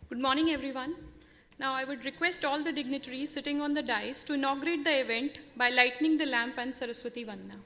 Good morning, everyone. Now, I would request all the dignitaries sitting on the dais to inaugurate the event by lighting the lamp and Saraswati Vandana.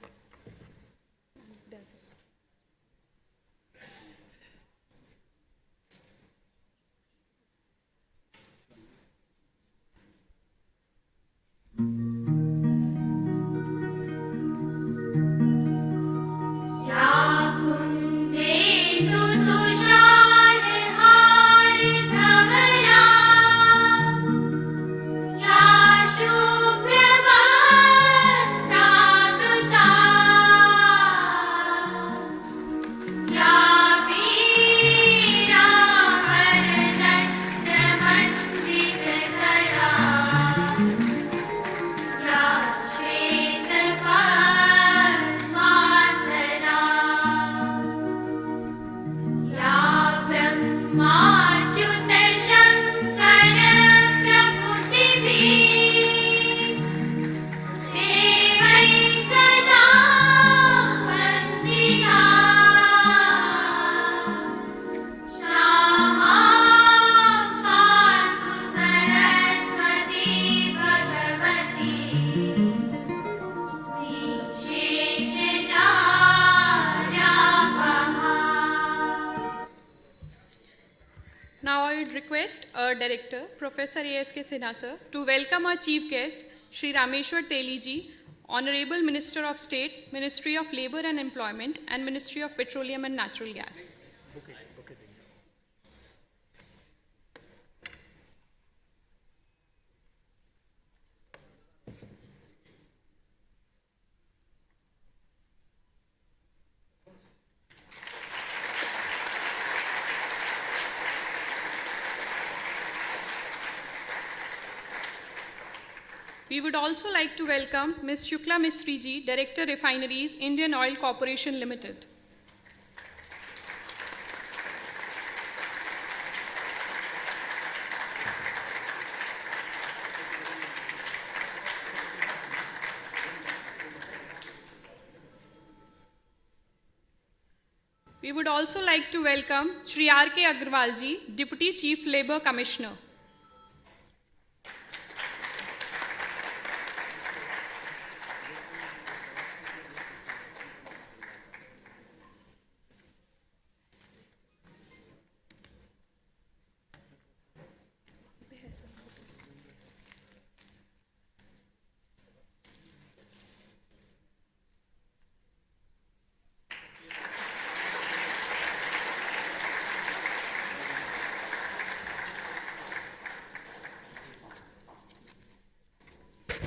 Now I would request our director, Professor A.S.K. Sinha sir, to welcome our chief guest, Shri Rameshwar Teli ji, Honorable Minister of State, Ministry of Labour and Employment, and Ministry of Petroleum and Natural Gas. Okay, thank you. We would also like to welcome Ms. Shukla Mistry ji, Director Refineries, Indian Oil Corporation Limited. We would also like to welcome Shri R.K. Agrawal ji, Deputy Chief Labour Commissioner.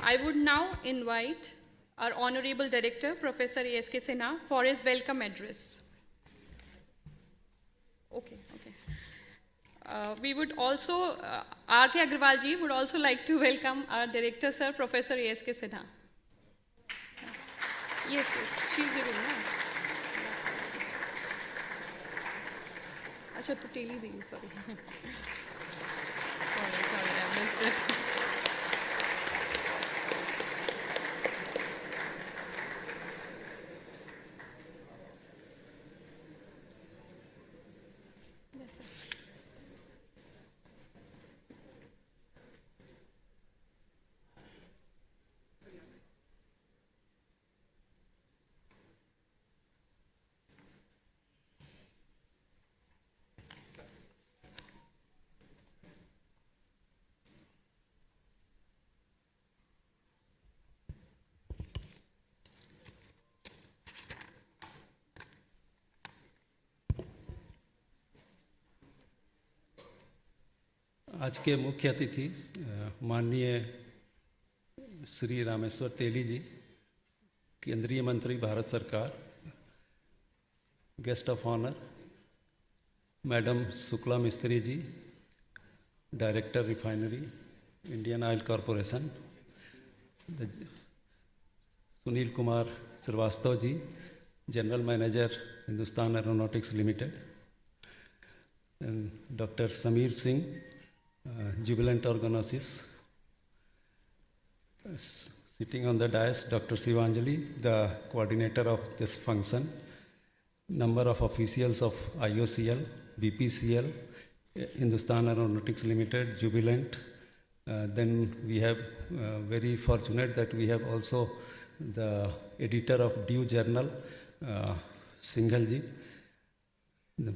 I would now invite our Honorable Director, Professor A.S.K. Sinha, for his welcome address. Okay. We would also, R.K. Agrawal ji would also like to welcome our Director, Sir, Professor A.S.K. Sinha. Yes, she's giving, no? Acha, to Teli ji, sorry. sorry, I missed it. That's it. आज के मुख्य अतिथि माननीय श्री रामेश्वर तेली जी, केंद्रीय मंत्री भारत सरकार, guest of honour madam Shukla Mistry ji, director refinery Indian Oil Corporation, Sunil Kumar Srivastava ji, general manager Hindustan aeronautics limited, doctor Sameer Singh, Jubilant Organosis. Sitting on the dais, Dr. Sivanjali, the coordinator of this function, number of officials of IOCL, BPCL, Hindustan Aeronautics Limited, Jubilant. Then we have very fortunate that we have also the editor of Dew Journal, Singhal ji. The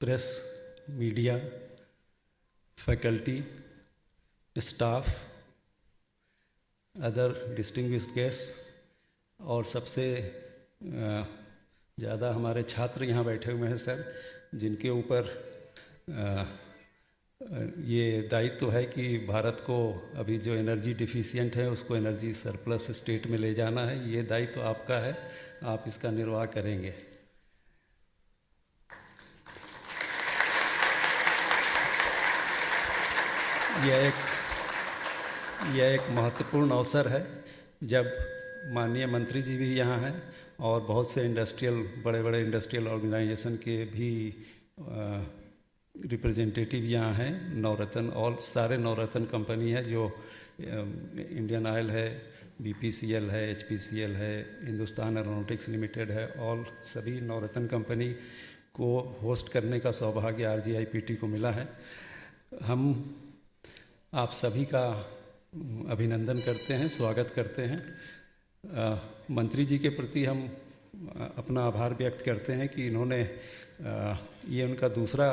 press, media, faculty, staff, other distinguished guests, और सबसे ज़्यादा हमारे छात्र यहाँ बैठे हुए हैं sir, जिनके ऊपर ये दायित्व है कि भारत को अभी जो एनर्जी डिफिशिएंट है उसको एनर्जी सरप्लस स्टेट में ले जाना है। ये दायित्व आपका है, आप इसका निर्वाह करेंगे। यह एक महत्वपूर्ण अवसर है जब माननीय मंत्री जी भी यहाँ हैं और बहुत से बड़े बड़े इंडस्ट्रियल ऑर्गेनाइजेशन के भी रिप्रेजेंटेटिव यहाँ हैं। नवरत्न सारे नवरत्न कंपनी है, जो इंडियन ऑयल है, BPCL है, HPCL है, हिंदुस्तान एरोनॉटिक्स लिमिटेड है, सभी नवरत्न कंपनी को होस्ट करने का सौभाग्य RGIPT को मिला है। हम आप सभी का अभिनंदन करते हैं, स्वागत करते हैं। मंत्री जी के प्रति हम अपना आभार व्यक्त करते हैं कि इन्होंने ये उनका दूसरा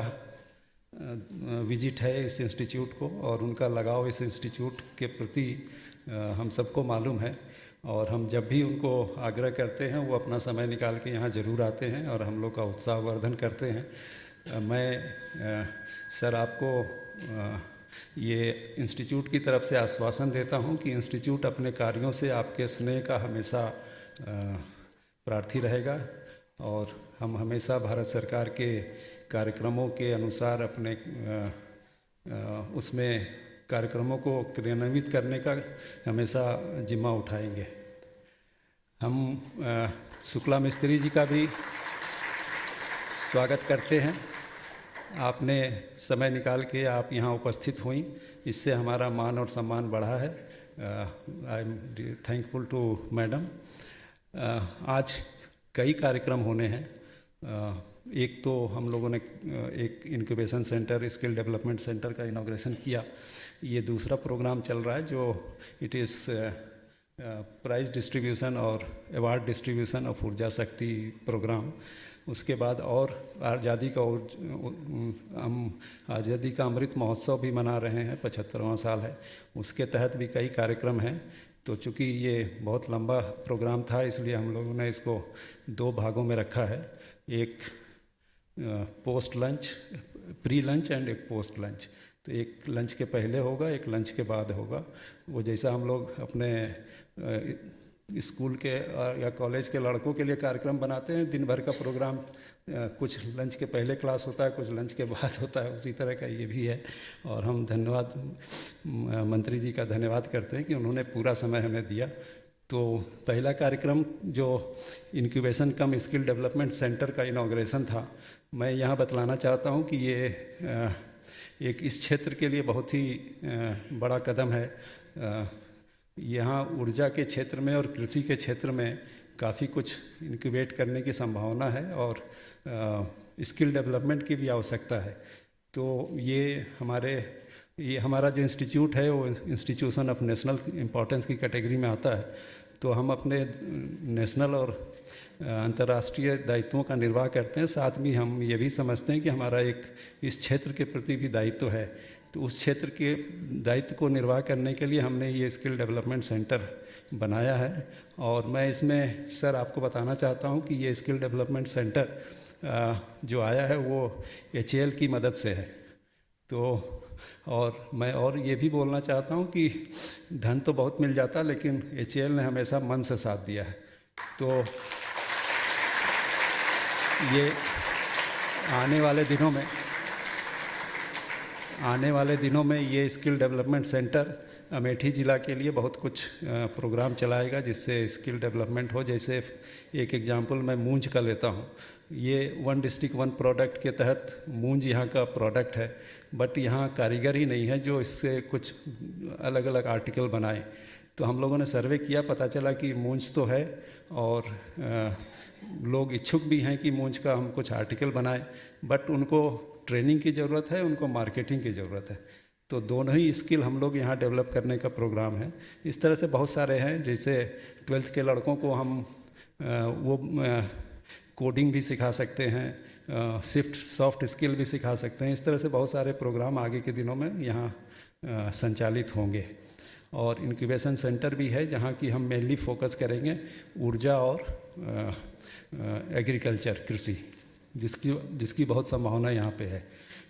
विजिट है इस इंस्टीट्यूट को, और उनका लगाव इस इंस्टीट्यूट के प्रति हम सबको मालूम है, और हम जब भी उनको आग्रह करते हैं वो अपना समय निकाल के यहाँ ज़रूर आते हैं और हम लोग का उत्साहवर्धन करते हैं। मैं सर आपको ये इंस्टीट्यूट की तरफ से आश्वासन देता हूँ कि इंस्टीट्यूट अपने कार्यों से आपके स्नेह का हमेशा प्रार्थी रहेगा, और हम हमेशा भारत सरकार के कार्यक्रमों के अनुसार अपने उसमें कार्यक्रमों को क्रियान्वित करने का हमेशा जिम्मा उठाएंगे। हम शुक्ला मिस्त्री जी का भी स्वागत करते हैं। आपने समय निकाल के आप यहाँ उपस्थित हुई, इससे हमारा मान और सम्मान बढ़ा है। I am thankful to madam. आज कई कार्यक्रम होने हैं। एक तो हम लोगों ने एक incubation centre, skill development centre का इनॉग्रेशन किया। ये दूसरा प्रोग्राम चल रहा है जो इट इज़ प्राइज डिस्ट्रीब्यूशन और अवार्ड डिस्ट्रीब्यूशन ऑफ ऊर्जा शक्ति प्रोग्राम। उसके बाद और आज़ादी का अमृत महोत्सव भी मना रहे हैं, 75वां साल है, उसके तहत भी कई कार्यक्रम हैं। तो चूँकि ये बहुत लंबा प्रोग्राम था, इसलिए हम लोगों ने इसको 2 भागों में रखा है, एक post lunch, pre lunch and एक पोस्ट लंच। तो एक लंच के पहले होगा, एक लंच के बाद होगा। वो जैसा हम लोग अपने स्कूल के या कॉलेज के लड़कों के लिए कार्यक्रम बनाते हैं, दिन भर का प्रोग्राम, कुछ लंच के पहले क्लास होता है, कुछ लंच के बाद होता है, उसी तरह का ये भी है। और हम मंत्री जी का धन्यवाद करते हैं कि उन्होंने पूरा समय हमें दिया। तो पहला कार्यक्रम जो इंक्यूबेशन कम स्किल डेवलपमेंट सेंटर का इनॉग्रेशन था, मैं यहाँ बतलाना चाहता हूँ कि ये एक इस क्षेत्र के लिए बहुत ही बड़ा कदम है। यहाँ ऊर्जा के क्षेत्र में और कृषि के क्षेत्र में काफ़ी कुछ इंक्यूबेट करने की संभावना है, और स्किल डेवलपमेंट की भी आवश्यकता है। तो ये हमारा जो इंस्टीट्यूट है वो इंस्टीट्यूशन ऑफ नेशनल इम्पोर्टेंस की कैटेगरी में आता है। तो हम अपने नेशनल और अंतर्राष्ट्रीय दायित्वों का निर्वाह करते हैं, साथ में हम ये भी समझते हैं कि हमारा एक इस क्षेत्र के प्रति भी दायित्व है। तो उस क्षेत्र के दायित्व को निर्वाह करने के लिए हमने ये स्किल डेवलपमेंट सेंटर बनाया है। और मैं इसमें सर आपको बताना चाहता हूँ कि ये स्किल डेवलपमेंट सेंटर जो आया है वो HAL की मदद से है। तो और मैं और ये भी बोलना चाहता हूँ कि धन तो बहुत मिल जाता, लेकिन HAL ने हमेशा मन से साथ दिया है। तो ये आने वाले दिनों में ये स्किल डेवलपमेंट सेंटर अमेठी ज़िला के लिए बहुत कुछ प्रोग्राम चलाएगा जिससे स्किल डेवलपमेंट हो। जैसे एक एग्जांपल मैं मूंज का लेता हूँ। ये 1 डिस्ट्रिक्ट 1 प्रोडक्ट के तहत मूंज यहाँ का प्रोडक्ट है, बट यहाँ कारीगर ही नहीं है जो इससे कुछ अलग अलग आर्टिकल बनाए। तो हम लोगों ने सर्वे किया, पता चला कि मूंछ तो है और लोग इच्छुक भी हैं कि मूंछ का हम कुछ आर्टिकल बनाएं, बट उनको ट्रेनिंग की ज़रूरत है, उनको मार्केटिंग की ज़रूरत है। तो दोनों ही स्किल हम लोग यहाँ डेवलप करने का प्रोग्राम है। इस तरह से बहुत सारे हैं, जैसे 12th के लड़कों को हम वो कोडिंग भी सिखा सकते हैं, सॉफ्ट स्किल भी सिखा सकते हैं। इस तरह से बहुत सारे प्रोग्राम आगे के दिनों में यहाँ संचालित होंगे। और इंक्यूबेशन सेंटर भी है जहाँ की हम मेनली फोकस करेंगे ऊर्जा और एग्रीकल्चर, कृषि, जिसकी बहुत संभावना यहाँ पे है।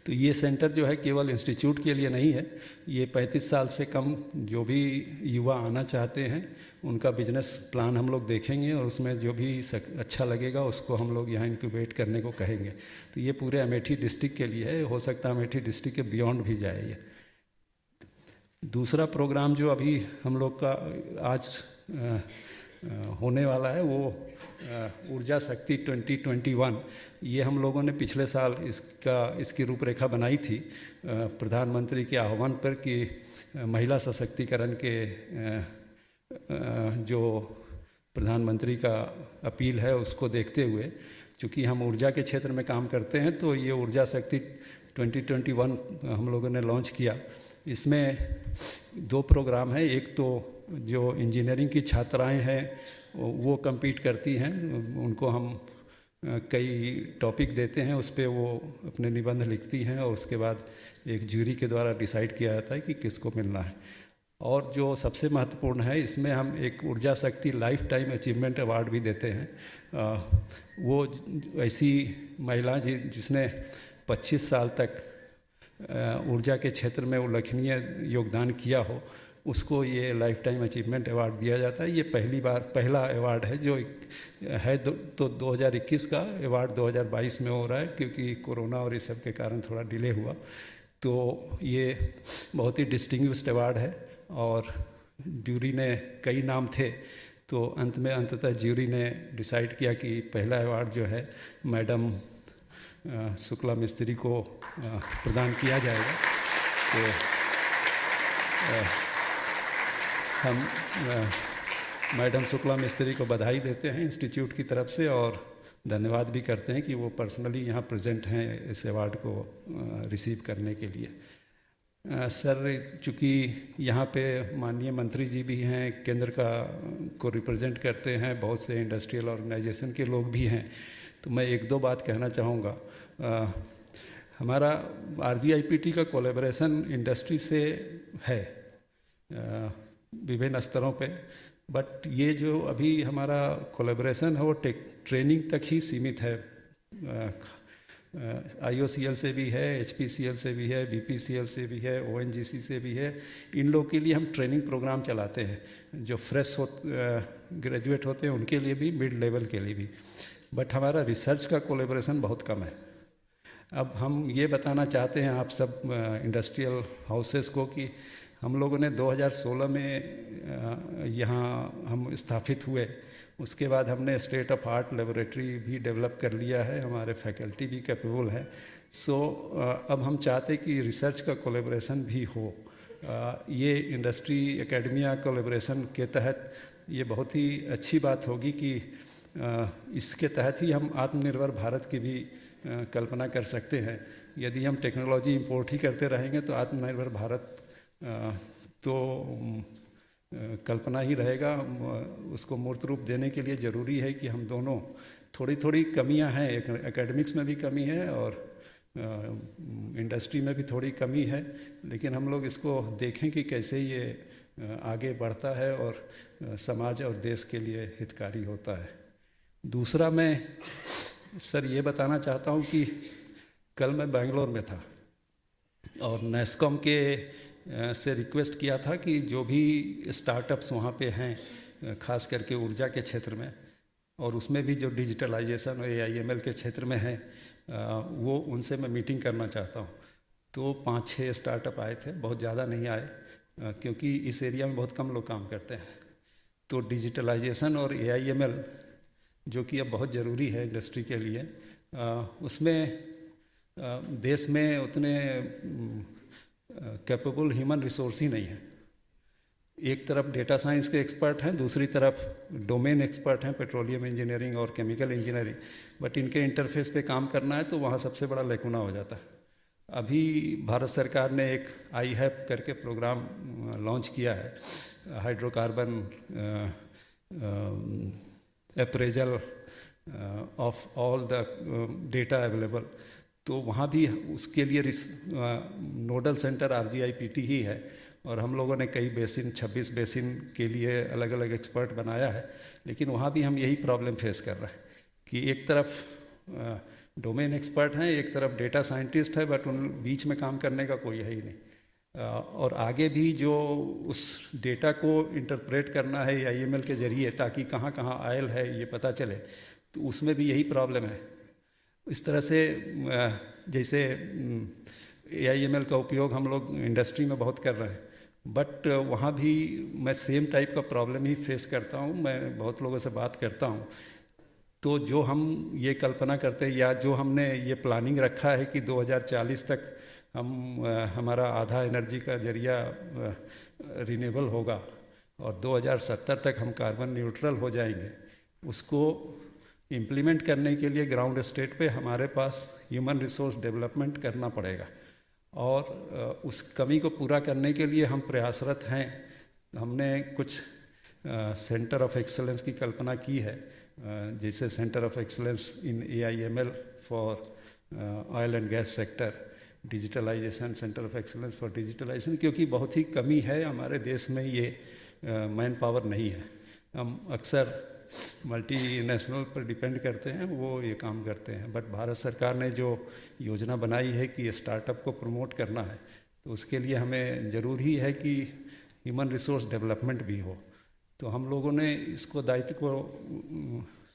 तो ये सेंटर जो है केवल इंस्टीट्यूट के लिए नहीं है, ये 35 साल से कम जो भी युवा आना चाहते हैं उनका बिजनेस प्लान हम लोग देखेंगे और उसमें जो भी अच्छा लगेगा उसको हम लोग यहाँ इंक्यूबेट करने को कहेंगे। तो ये पूरे अमेठी डिस्ट्रिक्ट के लिए है, हो सकता है अमेठी डिस्ट्रिक्ट के बियॉन्ड भी जाए ये। दूसरा प्रोग्राम जो अभी हम लोग का आज होने वाला है वो ऊर्जा शक्ति 2021। ये हम लोगों ने पिछले साल इसकी रूपरेखा बनाई थी प्रधानमंत्री के आह्वान पर कि महिला सशक्तिकरण के जो प्रधानमंत्री का अपील है उसको देखते हुए, चूँकि हम ऊर्जा के क्षेत्र में काम करते हैं, तो ये ऊर्जा शक्ति 2021 हम लोगों ने लॉन्च किया। इसमें 2 प्रोग्राम हैं। एक तो जो इंजीनियरिंग की छात्राएं हैं वो compete करती हैं, उनको हम कई टॉपिक देते हैं, उस पर वो अपने निबंध लिखती हैं और उसके बाद एक जूरी के द्वारा डिसाइड किया जाता है कि किसको मिलना है। और जो सबसे महत्वपूर्ण है, इसमें हम एक ऊर्जा शक्ति लाइफ टाइम अचीवमेंट अवार्ड भी देते हैं। वो ऐसी महिला जिसने 25 साल तक ऊर्जा के क्षेत्र में उल्लेखनीय योगदान किया हो, उसको ये लाइफ टाइम अचीवमेंट अवार्ड दिया जाता है। ये पहला अवार्ड है जो है, तो 2021 का अवार्ड 2022 में हो रहा है, क्योंकि कोरोना और इस सब के कारण थोड़ा डिले हुआ। तो ये बहुत ही डिस्टिंग्विश्ड अवार्ड है और ज्यूरी ने कई नाम थे, तो अंततः ज्यूरी ने डिसाइड किया कि पहला अवार्ड जो है मैडम शुक्ला मिस्त्री को प्रदान किया जाएगा। तो हम मैडम शुक्ला मिस्त्री को बधाई देते हैं इंस्टीट्यूट की तरफ से और धन्यवाद भी करते हैं कि वो पर्सनली यहाँ प्रेजेंट हैं इस अवार्ड को रिसीव करने के लिए। सर, चूँकि यहाँ पे माननीय मंत्री जी भी हैं, केंद्र को रिप्रेजेंट करते हैं, बहुत से इंडस्ट्रियल ऑर्गेनाइजेशन के लोग भी हैं, तो मैं 1-2 बात कहना चाहूँगा। हमारा RGIPT का कोलैबोरेशन इंडस्ट्री से है विभिन्न स्तरों पे, बट ये जो अभी हमारा कोलैबोरेशन है वो ट्रेनिंग तक ही सीमित है। IOCL से भी है, HPCL से भी है, BPCL से भी है, ONGC से भी है। इन लोग के लिए हम ट्रेनिंग प्रोग्राम चलाते हैं, जो फ्रेश ग्रेजुएट होते हैं उनके लिए भी, मिड लेवल के लिए भी। बट हमारा रिसर्च का कोलैबोरेशन बहुत कम है। अब हम ये बताना चाहते हैं आप सब इंडस्ट्रियल हाउसेस को कि हम लोगों ने 2016 में यहाँ हम स्थापित हुए। उसके बाद हमने स्टेट ऑफ आर्ट लेबोरेटरी भी डेवलप कर लिया है, हमारे फैकल्टी भी कैपेबल है। सो अब हम चाहते कि रिसर्च का कोलैबोरेशन भी हो। ये इंडस्ट्री एकेडमिया कोलैबोरेशन के तहत ये बहुत ही अच्छी बात होगी कि इसके तहत ही हम आत्मनिर्भर भारत की भी कल्पना कर सकते हैं। यदि हम टेक्नोलॉजी इंपोर्ट ही करते रहेंगे तो आत्मनिर्भर भारत तो कल्पना ही रहेगा। उसको मूर्त रूप देने के लिए ज़रूरी है कि हम दोनों, थोड़ी कमियां हैं, एकेडमिक्स में भी कमी है और इंडस्ट्री में भी थोड़ी कमी है, लेकिन हम लोग इसको देखें कि कैसे ये आगे बढ़ता है और समाज और देश के लिए हितकारी होता है। दूसरा, मैं सर ये बताना चाहता हूँ कि कल मैं बेंगलोर में था और NASSCOM के से रिक्वेस्ट किया था कि जो भी स्टार्टअप्स वहाँ पे हैं, खास करके ऊर्जा के क्षेत्र में, और उसमें भी जो डिजिटलाइजेशन और AIML के क्षेत्र में है, वो उनसे मैं मीटिंग करना चाहता हूँ। तो 5-6 स्टार्टअप आए थे, बहुत ज़्यादा नहीं आए, क्योंकि इस एरिया में बहुत कम लोग काम करते हैं। तो डिजिटलाइजेशन और AIML जो कि अब बहुत ज़रूरी है इंडस्ट्री के लिए, उसमें देश में उतने कैपेबल ह्यूमन रिसोर्स ही नहीं है। एक तरफ डेटा साइंस के एक्सपर्ट हैं, दूसरी तरफ डोमेन एक्सपर्ट हैं, पेट्रोलियम इंजीनियरिंग और केमिकल इंजीनियरिंग, बट इनके इंटरफेस पे काम करना है तो वहाँ सबसे बड़ा लेकुना हो जाता है। अभी भारत सरकार ने एक IHAP करके प्रोग्राम लॉन्च किया है, hydrocarbon appraisal of all the data available. तो वहाँ भी उसके लिए नोडल सेंटर RGIPT ही है, और हम लोगों ने कई बेसिन 26 बेसिन के लिए अलग अलग एक्सपर्ट बनाया है। लेकिन वहाँ भी हम यही प्रॉब्लम फेस कर रहे हैं कि एक तरफ डोमेन एक्सपर्ट हैं, एक तरफ डेटा साइंटिस्ट है, बट उन बीच में काम करने का कोई है ही नहीं। और आगे भी जो उस डेटा को इंटरप्रेट करना है AIML के ज़रिए, ताकि कहाँ कहाँ आयल है ये पता चले, तो उसमें भी यही प्रॉब्लम है। इस तरह से जैसे AIML का उपयोग हम लोग इंडस्ट्री में बहुत कर रहे हैं, बट वहाँ भी मैं सेम टाइप का प्रॉब्लम ही फेस करता हूँ। मैं बहुत लोगों से बात करता हूँ, तो जो हम ये कल्पना करते हैं या जो हमने ये प्लानिंग रखा है कि 2040 तक हम हमारा आधा एनर्जी का जरिया रिन्यूएबल होगा और 2070 तक हम कार्बन न्यूट्रल हो जाएंगे, उसको इम्प्लीमेंट करने के लिए ग्राउंड स्टेट पे हमारे पास ह्यूमन रिसोर्स डेवलपमेंट करना पड़ेगा, और उस कमी को पूरा करने के लिए हम प्रयासरत हैं। हमने कुछ सेंटर ऑफ एक्सीलेंस की कल्पना की है, जैसे centre of excellence in AIML for oil and gas sector, digitalisation, centre of excellence for digitalisation, क्योंकि बहुत ही कमी है हमारे देश में, ये मैन पावर नहीं है। हम अक्सर मल्टीनेशनल पर डिपेंड करते हैं, वो ये काम करते हैं, बट भारत सरकार ने जो योजना बनाई है कि स्टार्टअप को प्रमोट करना है, तो उसके लिए हमें ज़रूर ही है कि ह्यूमन रिसोर्स डेवलपमेंट भी हो। तो हम लोगों ने इसको दायित्व को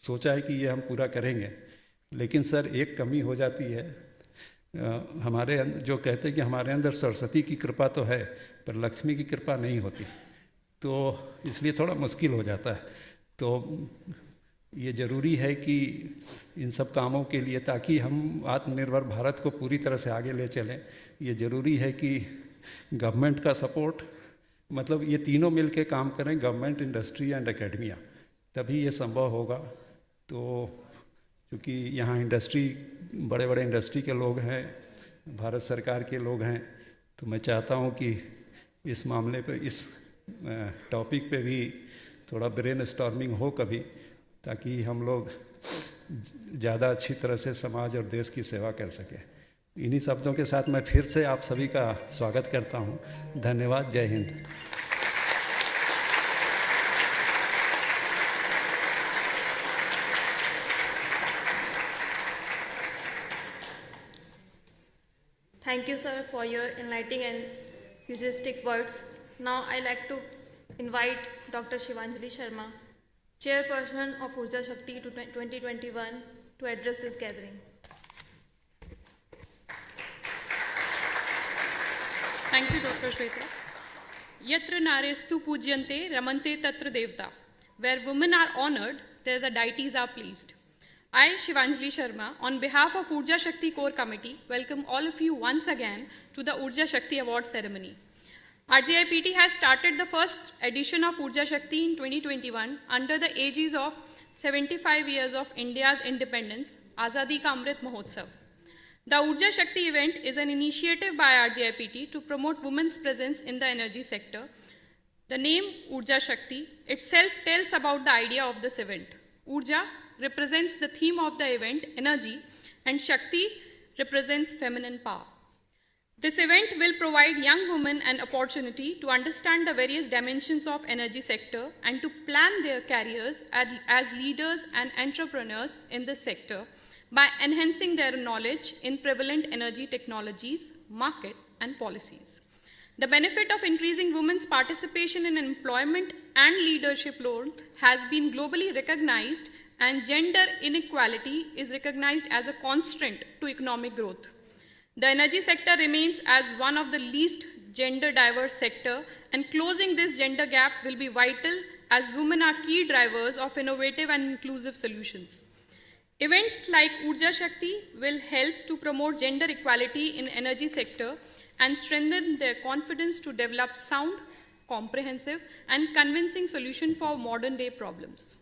सोचा है कि ये हम पूरा करेंगे। लेकिन सर एक कमी हो जाती है, हमारे अंदर जो कहते हैं कि हमारे अंदर सरस्वती की कृपा तो है पर लक्ष्मी की कृपा नहीं होती, तो इसलिए थोड़ा मुश्किल हो जाता है। तो ये ज़रूरी है कि इन सब कामों के लिए, ताकि हम आत्मनिर्भर भारत को पूरी तरह से आगे ले चलें, ये ज़रूरी है कि गवर्नमेंट का सपोर्ट, मतलब ये तीनों मिल के काम करें, गवर्नमेंट, इंडस्ट्री एंड एकेडमिया, तभी ये संभव होगा। तो क्योंकि यहाँ इंडस्ट्री, बड़े बड़े इंडस्ट्री के लोग हैं, भारत सरकार के लोग हैं, तो मैं चाहता हूँ कि इस मामले पे, इस टॉपिक पे भी थोड़ा ब्रेन स्टॉर्मिंग हो कभी, ताकि हम लोग ज़्यादा अच्छी तरह से समाज और देश की सेवा कर सकें। इन्हीं शब्दों के साथ मैं फिर से आप सभी का स्वागत करता हूँ। धन्यवाद। जय Hind. Thank you, sir, for your enlightening and futuristic words. Now, I like to invite Dr. Shivanjali Sharma, Chairperson of Urja Shakti 2021, to address this gathering. Thank you, Dr. Shweta. Yatra narestu pujyante ramante tatra devta. Where women are honored, there the deities are pleased. I, Shivanjali Sharma, on behalf of Urja Shakti Core Committee, welcome all of you once again to the Urja Shakti Award ceremony. RGIPT has started the first edition of Urja Shakti in 2021 under the aegis of 75 years of India's independence, Azadi Ka Amrit Mahotsav. The Urja Shakti event is an initiative by RGIPT to promote women's presence in the energy sector. The name Urja Shakti itself tells about the idea of this event. Urja represents the theme of the event, energy, and Shakti represents feminine power. This event will provide young women an opportunity to understand the various dimensions of energy sector and to plan their careers as leaders and entrepreneurs in this sector by enhancing their knowledge in prevalent energy technologies, market, and policies. The benefit of increasing women's participation in employment and leadership role has been globally recognized, and gender inequality is recognized as a constraint to economic growth. The energy sector remains as one of the least gender diverse sector, and closing this gender gap will be vital as women are key drivers of innovative and inclusive solutions. Events like Urja Shakti will help to promote gender equality in energy sector and strengthen their confidence to develop sound, comprehensive, and convincing solution for modern day problems.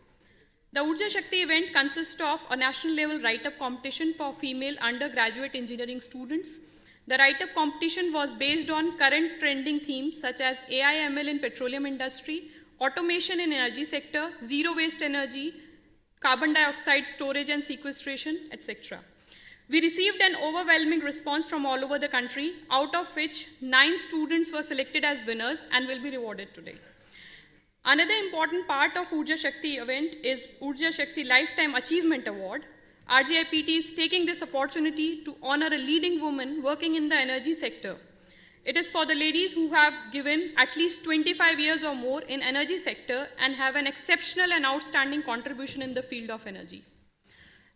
The Urja Shakti event consists of a national level write-up competition for female undergraduate engineering students. The write-up competition was based on current trending themes such as AI/ML in petroleum industry, automation in energy sector, zero waste energy, carbon dioxide storage and sequestration, etc. We received an overwhelming response from all over the country, out of which 9 students were selected as winners and will be rewarded today. Another important part of Urja Shakti event is Urja Shakti Lifetime Achievement Award. RGIPT is taking this opportunity to honor a leading woman working in the energy sector. It is for the ladies who have given at least 25 years or more in energy sector and have an exceptional and outstanding contribution in the field of energy.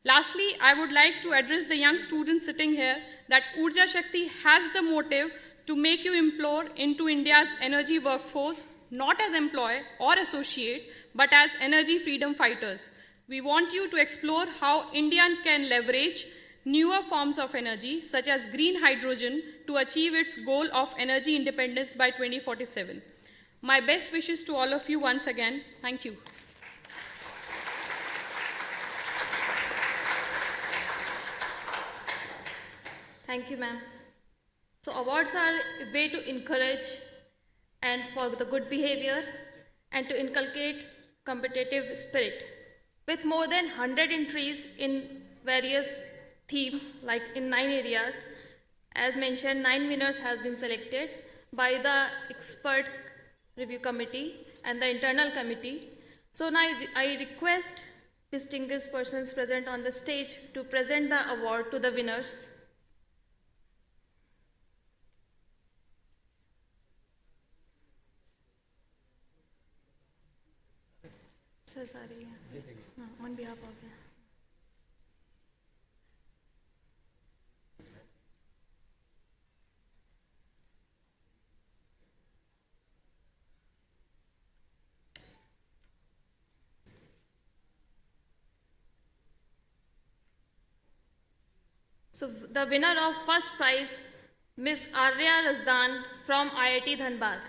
Lastly, I would like to address the young students sitting here that Urja Shakti has the motive to make you implore into India's energy workforce, not as employee or associate, but as energy freedom fighters. We want you to explore how India can leverage newer forms of energy, such as green hydrogen, to achieve its goal of energy independence by 2047. My best wishes to all of you once again. Thank you. Thank you, ma'am. So awards are a way to encourage and for the good behavior and to inculcate competitive spirit. With more than 100 entries in various themes, like in 9 areas, as mentioned, 9 winners has been selected by the expert review committee and the internal committee. So now I request distinguished persons present on the stage to present the award to the winners. Sir, sorry. No, on behalf of you. So the winner of first prize, Miss Arya Razdan from IIT Dhanbad.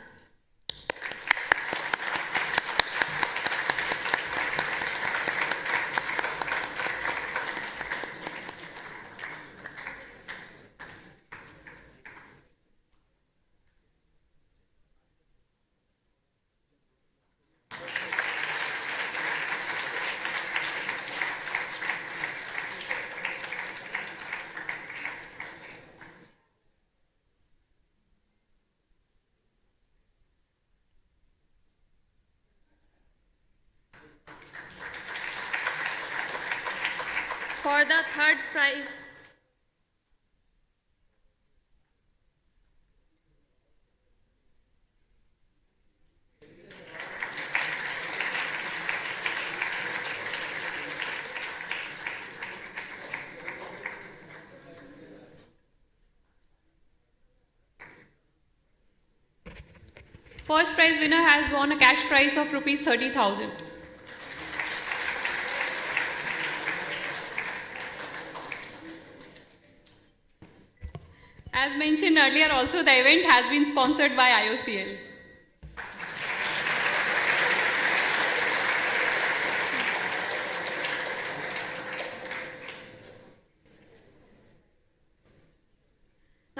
For the third prize, First prize winner has won a cash prize of rupees 30,000. As mentioned earlier, also the event has been sponsored by IOCL.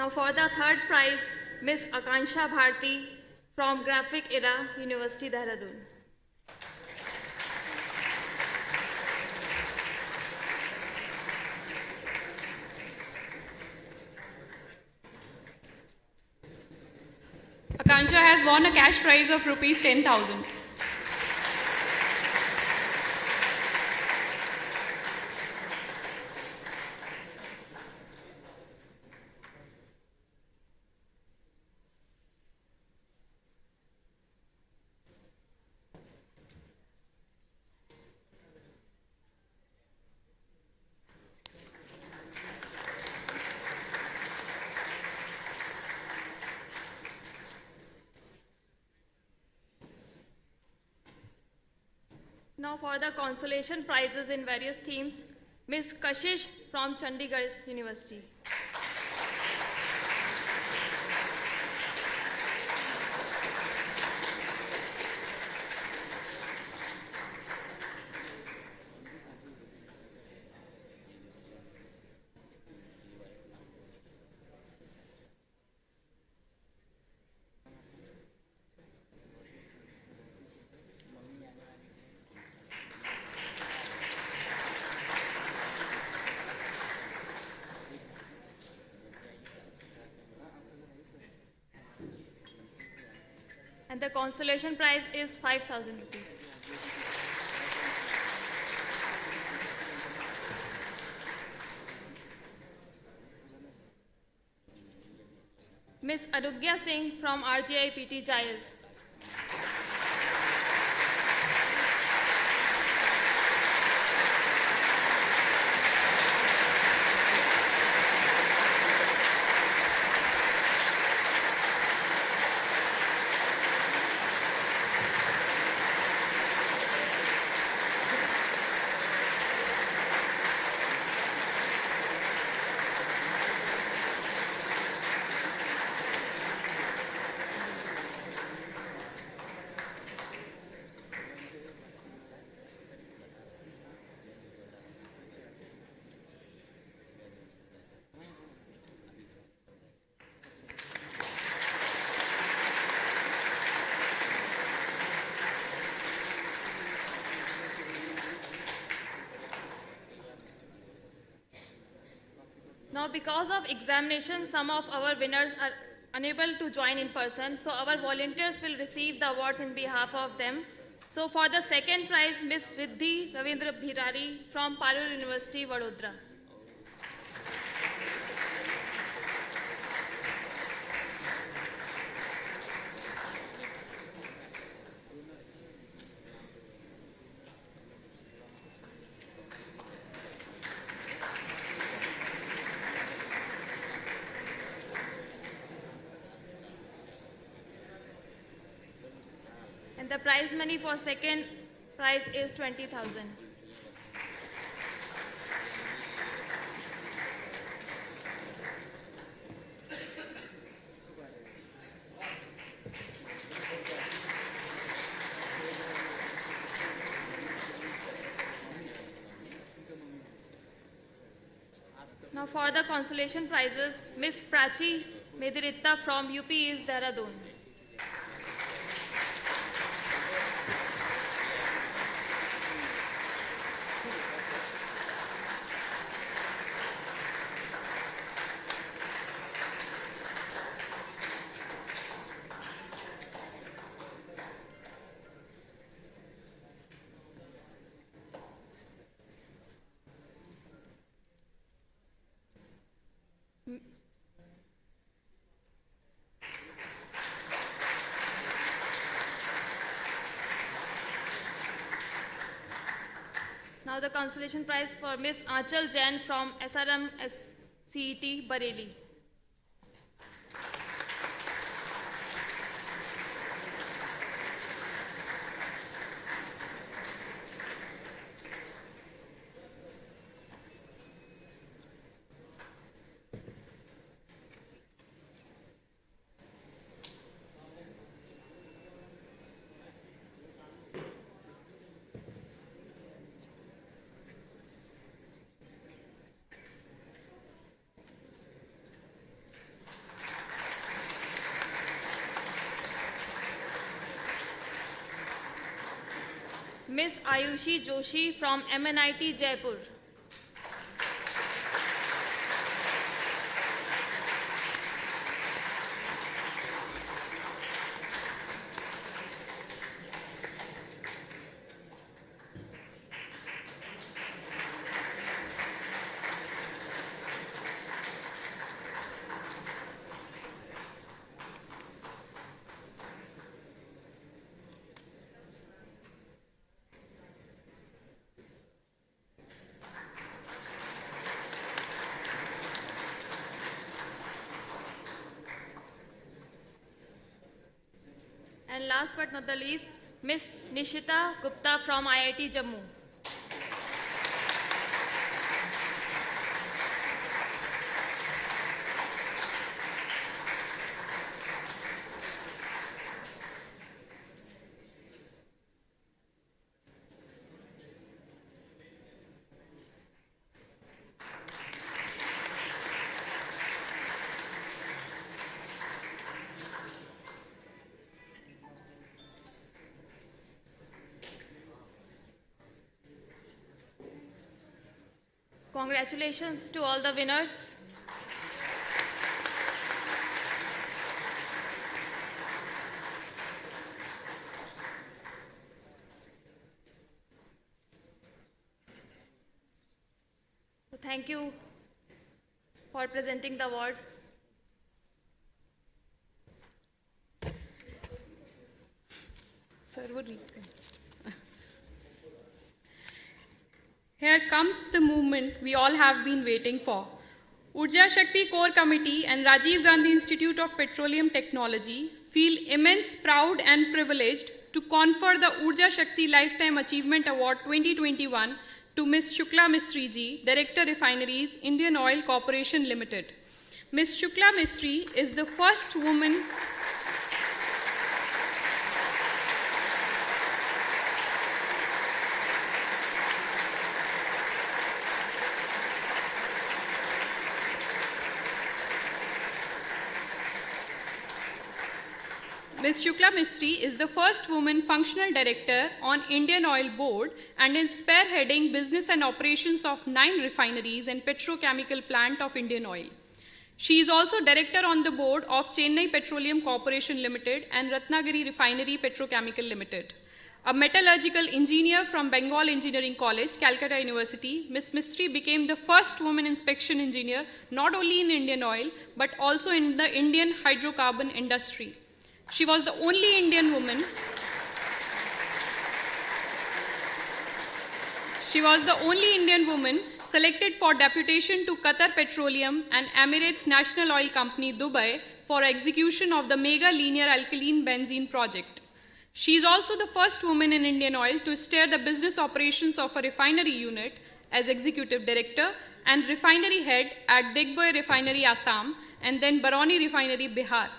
now for the third prize, Miss Akansha Bharti from Graphic Era, University Dehradun. Akansha has won a cash prize of rupees 10,000. Now for the consolation prizes in various themes, Miss Kashish from Chandigarh University. the consolation prize is 5,000 rupees. Miss Arugya Singh from RGI PT Jayas. Now, because of examination, some of our winners are unable to join in person, so our volunteers will receive the awards in behalf of them. So, for the second prize, Miss Riddhi Ravindra Bhirari from Parul University, Vadodara. And the prize money for second prize is 20,000. Now for the consolation prizes, Miss Prachi Mediritta from UP is Dehradun. Now the consolation prize for Miss Aanchal Jain from SRM CET Bareilly. Miss Ayushi Joshi from MNIT Jaipur. And last but not the least, Miss Nishita Gupta from IIT Jammu. Congratulations to all the winners. Thank you for presenting the awards. Sir, would read. Here comes the movement we all have been waiting for. Urja Shakti Core Committee and Rajiv Gandhi Institute of Petroleum Technology feel immense proud and privileged to confer the Urja Shakti Lifetime Achievement Award 2021 to Ms. Shukla Mistry Ji, Director Refineries, Indian Oil Corporation Limited. Ms. Shukla Mistry is the first woman Ms. Shukla Mistry is the first woman functional director on Indian Oil Board and is spearheading business and operations of 9 refineries and petrochemical plant of Indian Oil. She is also director on the board of Chennai Petroleum Corporation Limited and Ratnagiri Refinery Petrochemical Limited. A metallurgical engineer from Bengal Engineering College, Calcutta University, Ms. Mistry became the first woman inspection engineer not only in Indian Oil but also in the Indian hydrocarbon industry. She was the only Indian woman. She was the only Indian woman selected for deputation to Qatar Petroleum and Emirates National Oil Company, Dubai, for execution of the mega linear alkaline benzene project. She is also the first woman in Indian Oil to steer the business operations of a refinery unit as executive director and refinery head at Digboi Refinery, Assam, and then Barauni Refinery, Bihar.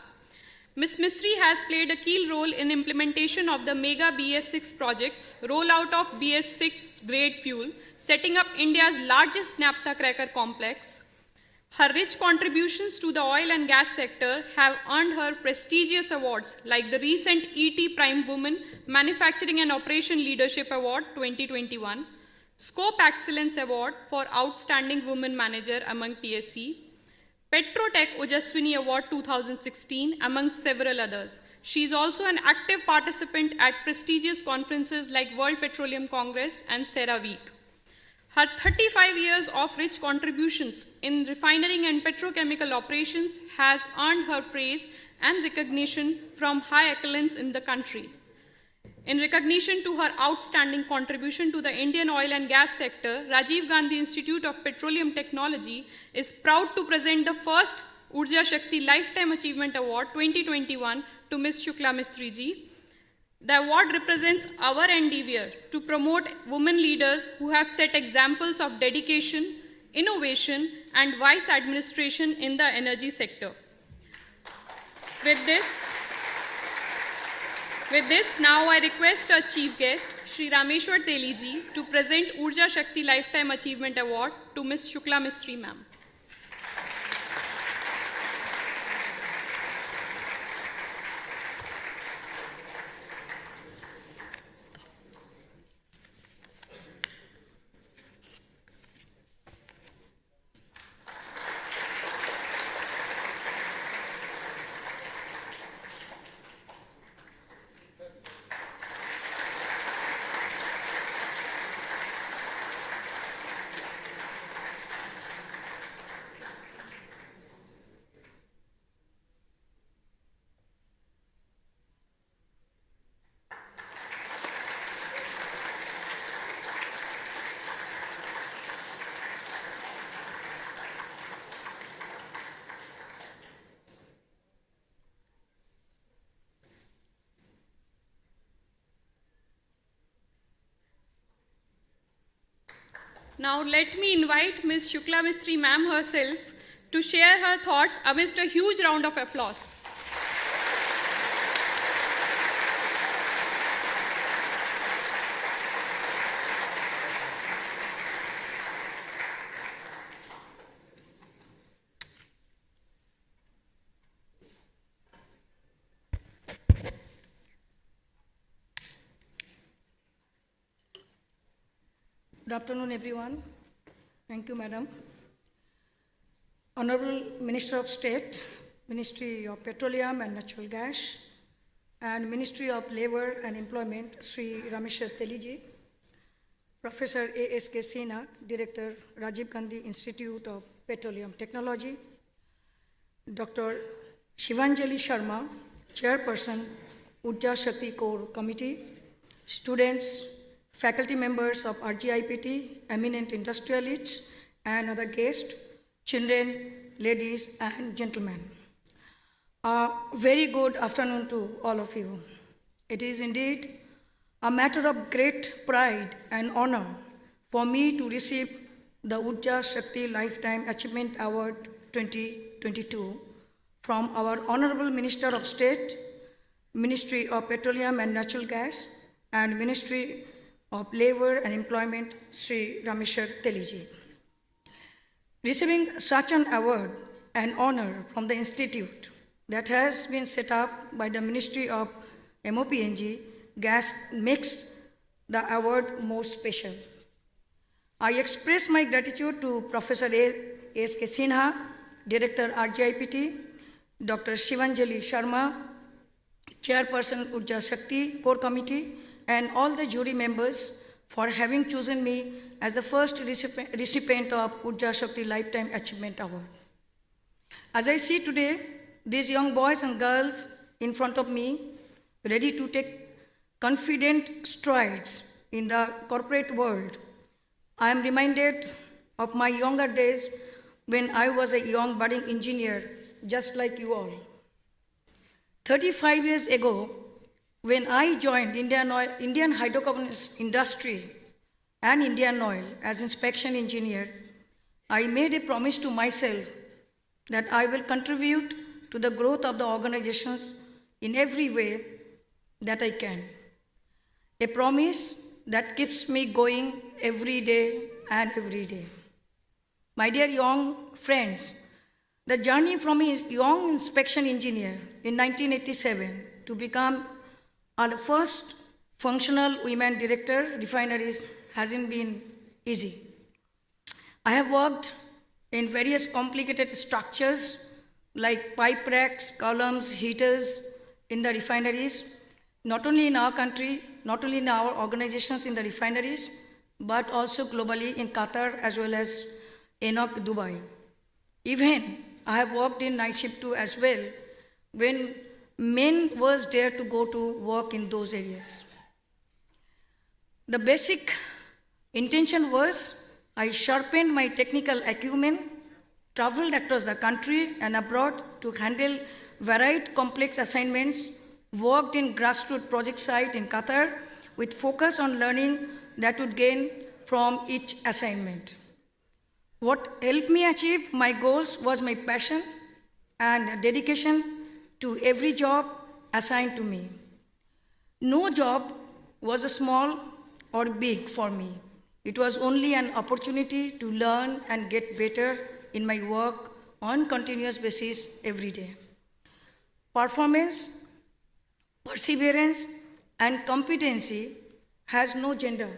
Ms. Mistry has played a key role in implementation of the mega BS6 projects, rollout of BS6 grade fuel, setting up India's largest naphtha cracker complex. Her rich contributions to the oil and gas sector have earned her prestigious awards like the recent ET Prime Woman Manufacturing and Operation Leadership Award 2021, Scope Excellence Award for Outstanding Woman Manager among PSC, Petrotech Ojaswini Award 2016, among several others. She is also an active participant at prestigious conferences like World Petroleum Congress and CERAWeek. Her 35 years of rich contributions in refining and petrochemical operations has earned her praise and recognition from high echelons in the country. In recognition to her outstanding contribution to the Indian oil and gas sector, Rajiv Gandhi Institute of Petroleum Technology is proud to present the first Urja Shakti Lifetime Achievement Award 2021 to Ms. Shukla Mistry Ji. The award represents our endeavor to promote women leaders who have set examples of dedication, innovation, and wise administration in the energy sector. With this, now I request our chief guest, Shri Rameshwar Teli Ji, to present Urja Shakti Lifetime Achievement Award to Ms. Shukla Mistry Ma'am. Now let me invite Ms. Shukla Mistry Ma'am herself to share her thoughts amidst a huge round of applause. Good afternoon, everyone. Thank you, Madam. Honorable Minister of State, Ministry of Petroleum and Natural Gas, and Ministry of Labor and Employment, Sri Rameshwar Teli Ji, Professor A.S.K. Sinha, Director, Rajiv Gandhi Institute of Petroleum Technology, Dr. Shivanjali Sharma, Chairperson, Urja Shakti Core Committee, students, faculty members of RGIPT, eminent industrialists, and other guests, children, ladies, and gentlemen. A very good afternoon to all of you. It is indeed a matter of great pride and honor for me to receive the Urja Shakti Lifetime Achievement Award 2022 from our Honorable Minister of State, Ministry of Petroleum and Natural Gas, and Ministry of Labor and Employment, Sri Rameshwar Teliji. Receiving such an award and honor from the institute that has been set up by the Ministry of MOPNG Gas makes the award more special. I express my gratitude to Professor A.S.K. Sinha, Director RGIPT, Dr. Shivanjali Sharma, Chairperson Urja Shakti Core Committee, and all the jury members for having chosen me as the first recipient of Urja Shakti Lifetime Achievement Award. As I see today, these young boys and girls in front of me, ready to take confident strides in the corporate world, I am reminded of my younger days when I was a young budding engineer, just like you all. 35 years ago, when I joined Indian hydrocarbons industry and Indian Oil as inspection engineer, I made a promise to myself that I will contribute to the growth of the organizations in every way that I can. A promise that keeps me going every day and every day. My dear young friends, the journey from a young inspection engineer in 1987 to become the first functional women director refineries hasn't been easy. I have worked in various complicated structures like pipe racks, columns, heaters in the refineries, not only in our country, not only in our organizations in the refineries, but also globally in Qatar as well as ENOC Dubai. Even I have worked in night shift too as well, when men was dare to go to work in those areas. The basic intention was I sharpened my technical acumen, traveled across the country and abroad to handle varied complex assignments, worked in grassroots project site in Qatar with focus on learning that would gain from each assignment. What helped me achieve my goals was my passion and dedication to every job assigned to me. No job was small or big for me. It was only an opportunity to learn and get better in my work on continuous basis every day. Performance, perseverance, and competency has no gender.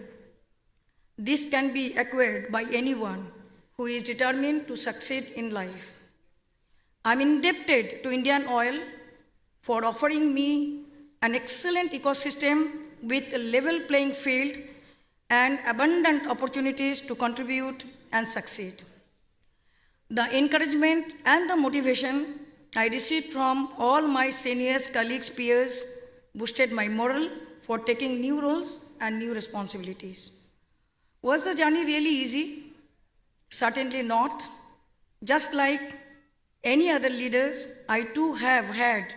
This can be acquired by anyone who is determined to succeed in life. I'm indebted to Indian Oil for offering me an excellent ecosystem with a level playing field and abundant opportunities to contribute and succeed. The encouragement and the motivation I received from all my seniors, colleagues, peers boosted my morale for taking new roles and new responsibilities. Was the journey really easy? Certainly not. Just like any other leaders, I too have had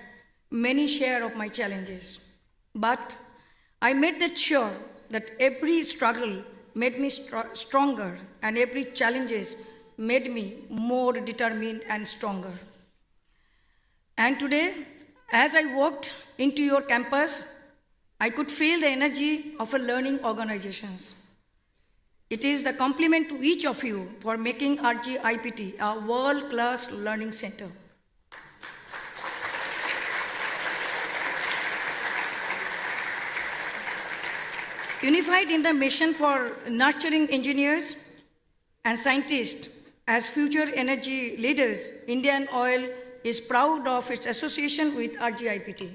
many share of my challenges. But I made that sure that every struggle made me stronger and every challenges made me more determined and stronger. And today, as I walked into your campus, I could feel the energy of a learning organizations. It is the compliment to each of you for making RGIPT a world-class learning center. Unified in the mission for nurturing engineers and scientists as future energy leaders, Indian Oil is proud of its association with RGIPT.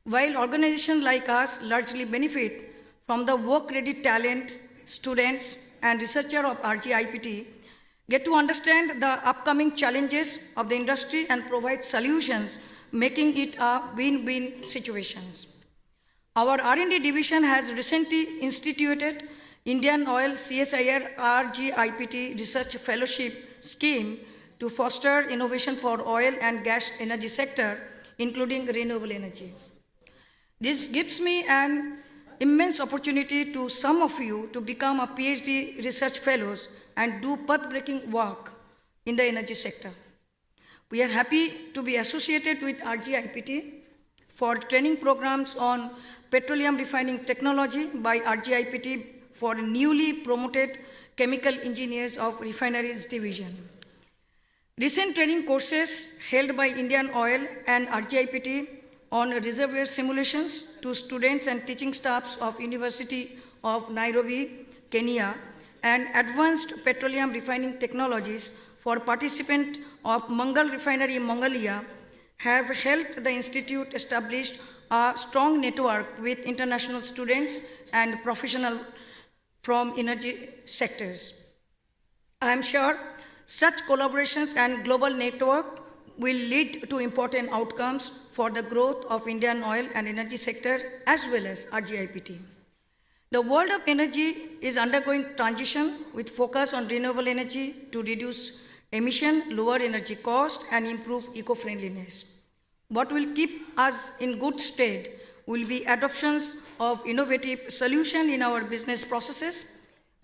While organizations like us largely benefit from the work-ready talent students, and researchers of RGIPT get to understand the upcoming challenges of the industry and provide solutions, making it a win-win situation. Our R&D division has recently instituted Indian Oil CSIR RGIPT Research Fellowship Scheme to foster innovation for oil and gas energy sector, including renewable energy. This gives me an immense opportunity to some of you to become a PhD research fellows and do path-breaking work in the energy sector. We are happy to be associated with RGIPT for training programs on petroleum refining technology by RGIPT for newly promoted chemical engineers of refineries division. Recent training courses held by Indian Oil and RGIPT on reservoir simulations to students and teaching staffs of University of Nairobi, Kenya, and advanced petroleum refining technologies for participants of Mangal Refinery, Mongolia, have helped the institute establish a strong network with international students and professionals from energy sectors. I am sure such collaborations and global network will lead to important outcomes for the growth of Indian oil and energy sector as well as RGIPT. The world of energy is undergoing transition with focus on renewable energy to reduce emission, lower energy cost, and improve eco-friendliness. What will keep us in good state will be adoptions of innovative solutions in our business processes,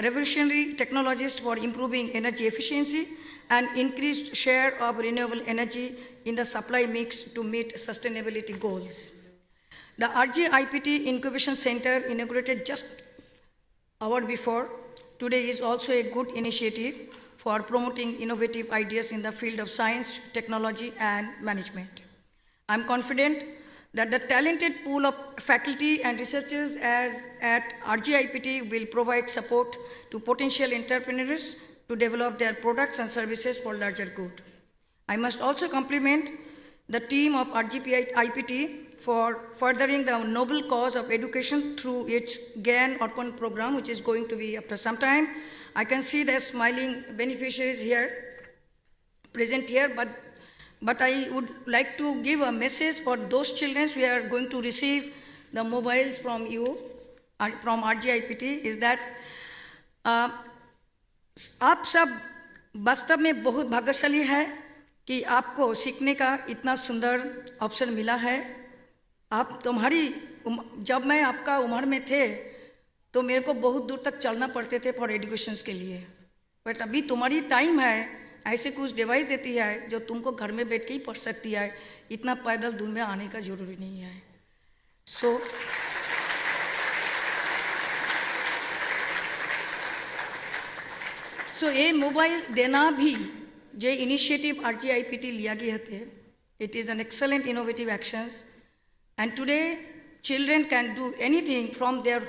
revolutionary technologies for improving energy efficiency, and increased share of renewable energy in the supply mix to meet sustainability goals. The RGIPT Incubation Center, inaugurated just an hour before, today is also a good initiative for promoting innovative ideas in the field of science, technology, and management. I'm confident that the talented pool of faculty and researchers at RGIPT will provide support to potential entrepreneurs to develop their products and services for larger good. I must also compliment the team of RGIPT for furthering the noble cause of education through its GAN Orphan program, which is going to be after some time. I can see the smiling beneficiaries here, present here, but I would like to give a message for those children who are going to receive the mobiles from you, from RGIPT, is that आप सब वास्तव में बहुत भाग्यशाली हैं कि आपको सीखने का इतना सुंदर अवसर मिला है। आप जब मैं आपका उम्र में थे तो मेरे को बहुत दूर तक चलना पड़ते थे फॉर एजुकेशंस के लिए, बट अभी तुम्हारी टाइम है, ऐसे कुछ डिवाइस देती है जो तुमको घर में बैठ के ही पढ़ सकती है, इतना पैदल दूर में आने का जरूरी नहीं है। सो ये मोबाइल देना भी जो इनिशिएटिव RGIPT लिया गया थे, it is an excellent innovative actions, and today children can do anything from their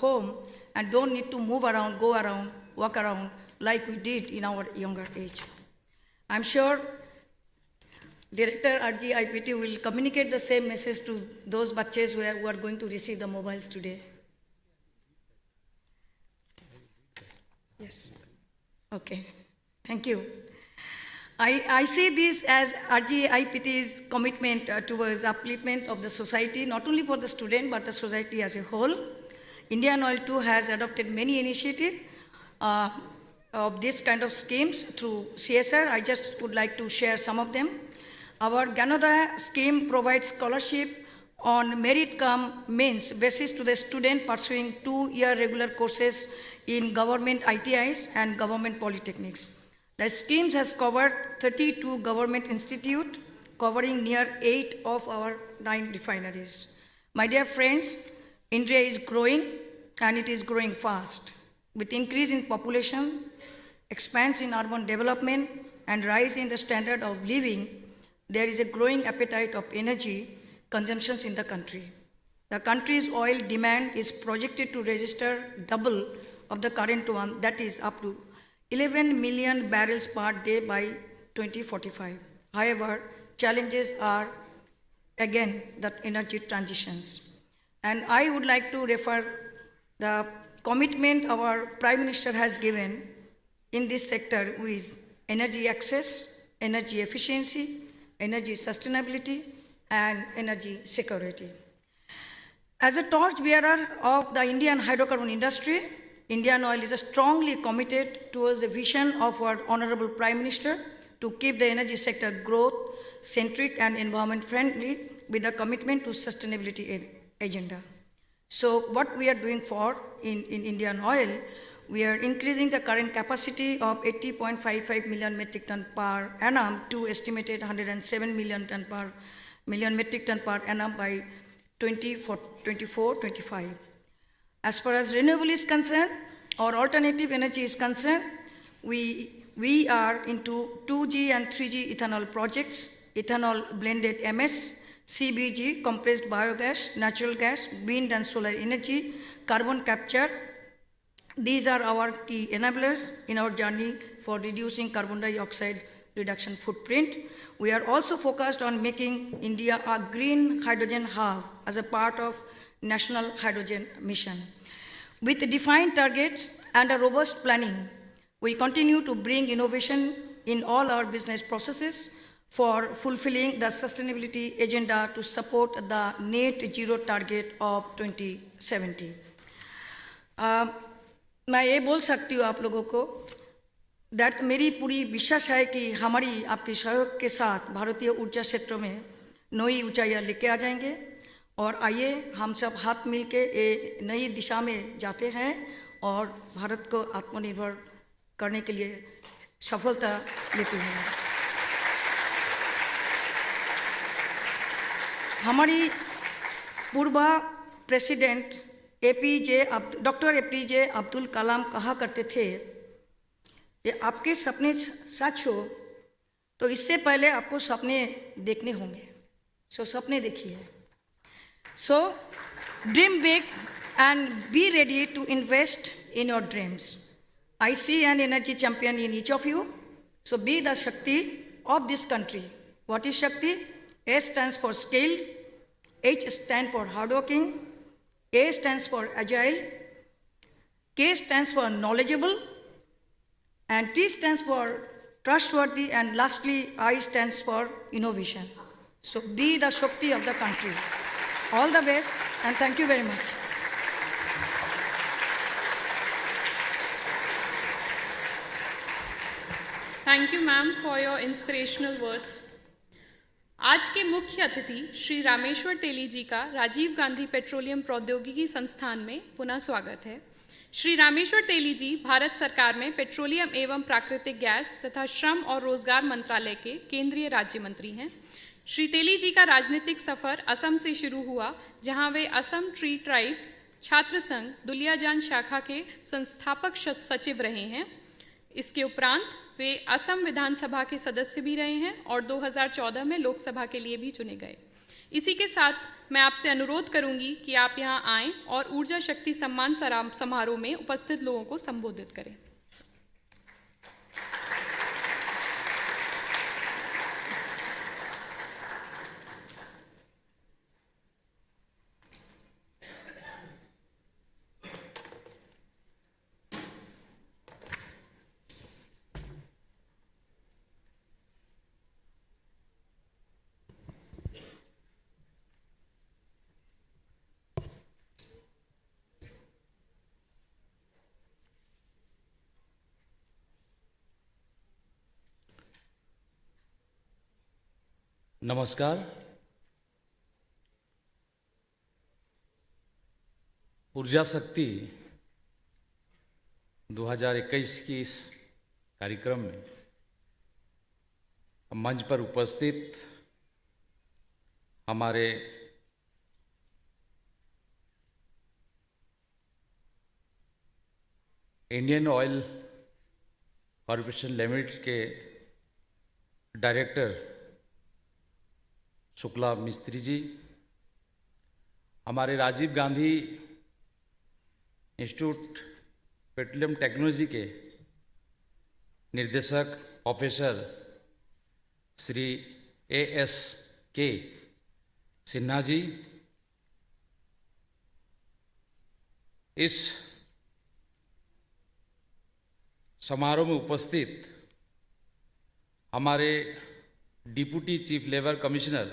home and don't need to move around, go around, walk around like we did in our younger age. I'm sure Director RGIPT will communicate the same message to those bachches who are going to receive the mobiles today. Yes. Okay. Thank you. I see this as RGIPT's commitment towards upliftment of the society, not only for the student, but the society as a whole. Indian Oil too has adopted many initiatives of this kind of schemes through CSR. I just would like to share some of them. Our Gyanodaya scheme provides scholarship on merit-cum-means basis to the student pursuing 2-year regular courses in government ITIs and government polytechnics. The scheme has covered 32 government institutes, covering near 8 of our 9 refineries. My dear friends, India is growing, and it is growing fast. With increase in population, expansion in urban development, and rise in the standard of living, there is a growing appetite of energy consumptions in the country. The country's oil demand is projected to register double of the current one, that is up to 11 million barrels per day by 2045. However, challenges are again the energy transitions. And I would like to refer the commitment our Prime Minister has given in this sector is energy access, energy efficiency, energy sustainability, and energy security. As a torchbearer of the Indian hydrocarbon industry, Indian Oil is strongly committed towards the vision of our Honorable Prime Minister to keep the energy sector growth-centric and environment-friendly with a commitment to sustainability agenda. So what we are doing in Indian Oil, we are increasing the current capacity of 80.55 million metric ton per annum to estimated 107 million metric ton per annum by 2024-25. As far as renewable is concerned, or alternative energy is concerned, we are into 2G and 3G ethanol projects, ethanol blended MS, CBG, compressed biogas, natural gas, wind and solar energy, carbon capture. These are our key enablers in our journey for reducing carbon dioxide reduction footprint. We are also focused on making India a green hydrogen hub as a part of National Hydrogen Mission. With defined targets and a robust planning, we continue to bring innovation in all our business processes for fulfilling the sustainability agenda to support the net zero target of 2070. मैं ये बोल सकती हूँ आप लोगों को that मेरी पूरी विश्वास है कि हमारी आपके सहयोग के साथ भारतीय ऊर्जा क्षेत्र में नई ऊंचाइयाँ लेके आ जाएंगे और आइए हम सब हाथ मिल के ये नई दिशा में जाते हैं और भारत को आत्मनिर्भर करने के लिए सफलता लेते हैं। हमारी पूर्व president doctor APJ Abdul Kalam कहा करते थे ये आपके सपने सच हो तो इससे पहले आपको सपने देखने होंगे। सो सपने देखिए। So dream big and be ready to invest in your dreams. I see an energy champion in each of you. So be the Shakti of this country. What is Shakti? S stands for scale, H stands for hardworking, A stands for agile, K stands for knowledgeable, and T stands for trustworthy, and lastly, I stands for innovation. So be the Shakti of the country. All the best, and thank you very much. Thank you ma'am for your inspirational words. आज के मुख्य अतिथि श्री रामेश्वर तेली जी का Rajiv Gandhi petroleum प्रौद्योगिकी संस्थान में पुनः स्वागत है। श्री रामेश्वर तेली जी भारत सरकार में पेट्रोलियम एवं प्राकृतिक गैस तथा श्रम और रोजगार मंत्रालय के केंद्रीय राज्य मंत्री हैं। श्री तेली जी का राजनीतिक सफर असम से शुरू हुआ, जहां वे असम ट्री ट्राइब्स छात्र संघ दुलियाजान शाखा के संस्थापक सचिव रहे हैं। इसके उपरांत वे असम विधानसभा के सदस्य भी रहे हैं और 2014 में लोकसभा के लिए भी चुने गए। इसी के साथ मैं आपसे अनुरोध करूंगी कि आप यहां आएं और ऊर्जा शक्ति सम्मान समारोह में उपस्थित लोगों को संबोधित करें। नमस्कार। ऊर्जा शक्ति 2021 की इस कार्यक्रम में मंच पर उपस्थित हमारे इंडियन ऑयल कॉरपोरेशन लिमिटेड के डायरेक्टर शुक्ला मिस्त्री जी, हमारे Rajiv Gandhi institute petroleum technology के निर्देशक प्रोफेसर श्री ASK सिन्हा जी, इस समारोह में उपस्थित हमारे deputy chief labour commissioner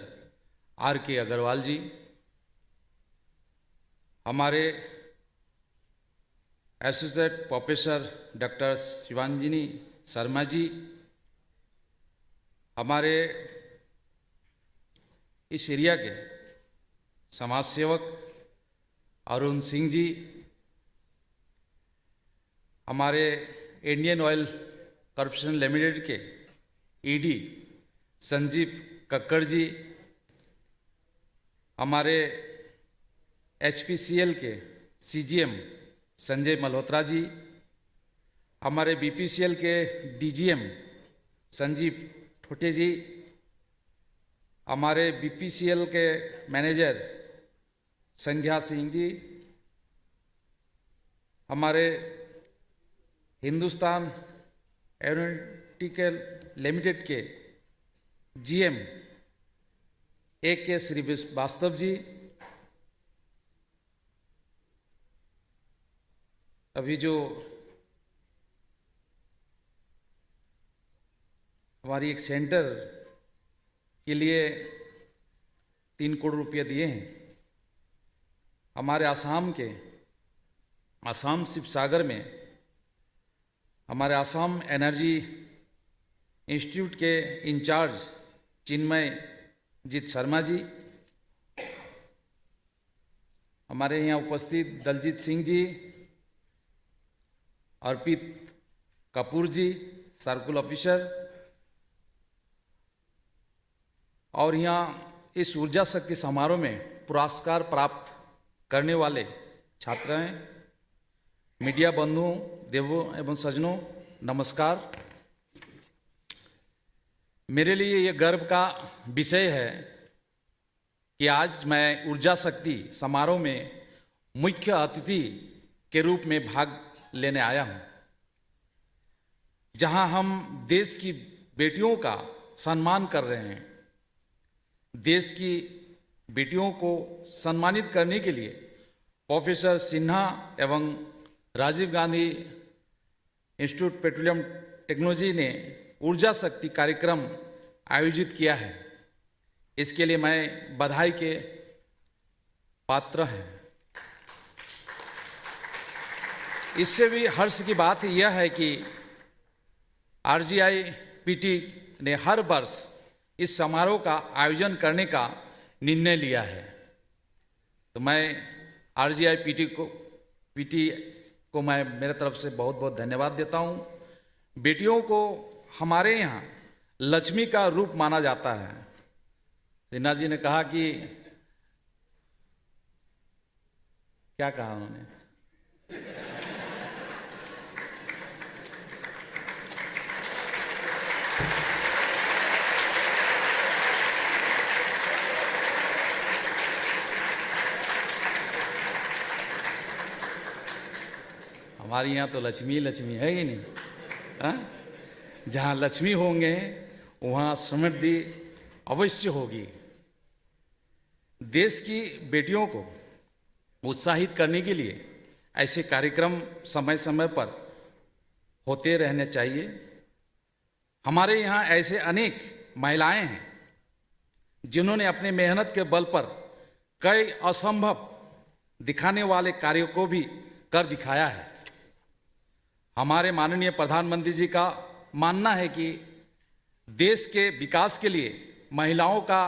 R K Agarwal ji, हमारे associate professor doctor Shivanjali Sharma ji, हमारे इस एरिया के समाज सेवक अरुण सिंह जी, हमारे इंडियन ऑयल कॉर्पोरेशन लिमिटेड के ईडी संजीव कक्कड़ जी, हमारे एचपीसीएल के सीजीएम संजय मल्होत्रा जी, हमारे बीपीसीएल के डीजीएम संजीव ठोटे जी, हमारे बीपीसीएल के मैनेजर संध्या सिंह जी, हमारे हिंदुस्तान एरोनॉटिकल लिमिटेड के जीएम AK श्रीवास्तव जी, अभी जो हमारी एक सेंटर के लिए 3 करोड़ रुपये दिए हैं, हमारे आसाम शिवसागर में हमारे आसाम एनर्जी इंस्टीट्यूट के इंचार्ज चिन्मय जीत शर्मा जी, हमारे यहाँ उपस्थित दलजीत सिंह जी, अर्पित कपूर जी सर्कुल ऑफिसर, और यहाँ इस ऊर्जा शक्ति समारोह में पुरस्कार प्राप्त करने वाले छात्राएं, मीडिया बंधुओं, देवों एवं सज्जनों, नमस्कार। मेरे लिए ये गर्व का विषय है कि आज मैं ऊर्जा शक्ति समारोह में मुख्य अतिथि के रूप में भाग लेने आया हूँ, जहाँ हम देश की बेटियों का सम्मान कर रहे हैं। देश की बेटियों को सम्मानित करने के लिए प्रोफेसर सिन्हा एवं Rajiv Gandhi institute petroleum technology ने ऊर्जा शक्ति कार्यक्रम आयोजित किया है। इसके लिए मैं बधाई के पात्र हैं। इससे भी हर्ष की बात यह है कि RGIPT ने हर वर्ष इस समारोह का आयोजन करने का निर्णय लिया है। तो मैं RGIPT को मैं मेरे तरफ से बहुत बहुत धन्यवाद देता हूँ। बेटियों को हमारे यहाँ लक्ष्मी का रूप माना जाता है। सिन्हा जी ने कहा कि क्या कहा उन्होंने, हमारे यहाँ तो लक्ष्मी लक्ष्मी है ही नहीं। हाँ? जहाँ लक्ष्मी होंगे वहाँ समृद्धि अवश्य होगी। देश की बेटियों को उत्साहित करने के लिए ऐसे कार्यक्रम समय समय पर होते रहने चाहिए। हमारे यहाँ ऐसे अनेक महिलाएं हैं जिन्होंने अपने मेहनत के बल पर कई असंभव दिखाने वाले कार्यों को भी कर दिखाया है। हमारे माननीय प्रधानमंत्री जी का मानना है कि देश के विकास के लिए महिलाओं का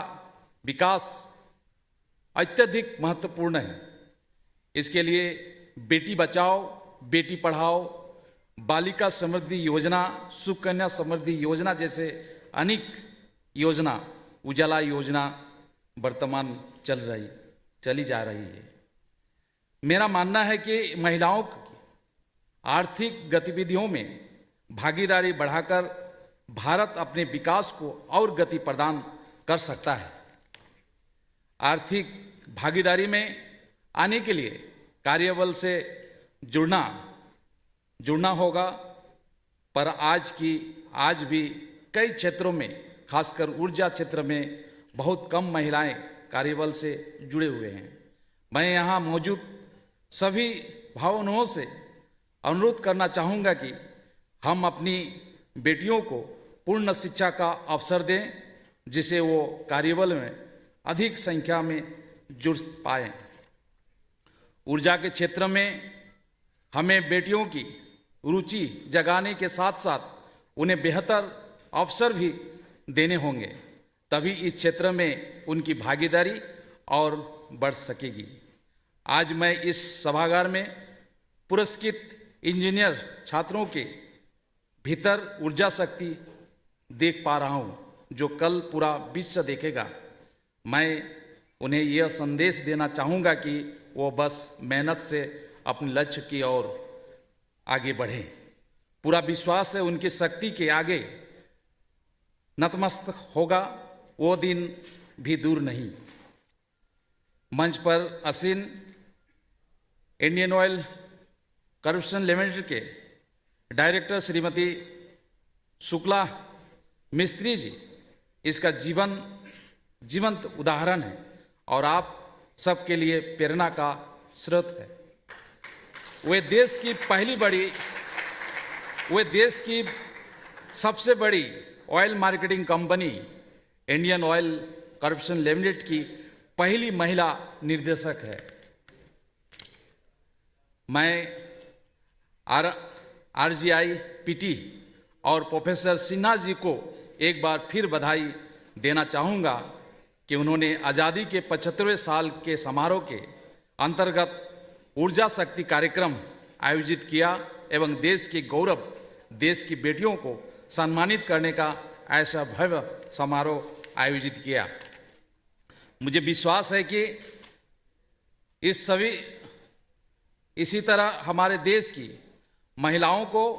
विकास अत्यधिक महत्वपूर्ण है। इसके लिए बेटी बचाओ, बेटी पढ़ाओ, बालिका समृद्धि योजना, सुकन्या समृद्धि योजना जैसे अनेक योजना, उजाला योजना वर्तमान चली जा रही है। मेरा मानना है कि महिलाओं की आर्थिक गतिविधियों में भागीदारी बढ़ाकर भारत अपने विकास को और गति प्रदान कर सकता है। आर्थिक भागीदारी में आने के लिए कार्यबल से जुड़ना होगा, पर आज भी कई क्षेत्रों में, खासकर ऊर्जा क्षेत्र में बहुत कम महिलाएं कार्यबल से जुड़े हुए हैं। मैं यहाँ मौजूद सभी भावनाओं से अनुरोध करना चाहूँगा कि हम अपनी बेटियों को पूर्ण शिक्षा का अवसर दें, जिसे वो कार्यबल में अधिक संख्या में जुड़ पाएं। ऊर्जा के क्षेत्र में हमें बेटियों की रुचि जगाने के साथ साथ उन्हें बेहतर अवसर भी देने होंगे, तभी इस क्षेत्र में उनकी भागीदारी और बढ़ सकेगी। आज मैं इस सभागार में पुरस्कृत इंजीनियर छात्रों के भीतर ऊर्जा शक्ति देख पा रहा हूँ, जो कल पूरा विश्व देखेगा। मैं उन्हें यह संदेश देना चाहूँगा कि वो बस मेहनत से अपने लक्ष्य की ओर आगे बढ़ें। पूरा विश्वास है उनकी शक्ति के आगे नतमस्तक होगा, वो दिन भी दूर नहीं। मंच पर आसीन इंडियन ऑयल कॉर्पोरेशन लिमिटेड के डायरेक्टर श्रीमती शुक्ला मिस्त्री जी इसका जीवंत उदाहरण है और आप सबके लिए प्रेरणा का स्रोत है। वे देश की सबसे बड़ी oil marketing company Indian oil corporation limited की पहली महिला निर्देशक है। मैं RGI PT और प्रोफेसर सिन्हा जी को एक बार फिर बधाई देना चाहूँगा कि उन्होंने आज़ादी के 75वें साल के समारोह के अंतर्गत ऊर्जा शक्ति कार्यक्रम आयोजित किया एवं देश के गौरव, देश की बेटियों को सम्मानित करने का ऐसा भव्य समारोह आयोजित किया। मुझे विश्वास है कि इसी तरह हमारे देश की महिलाओं को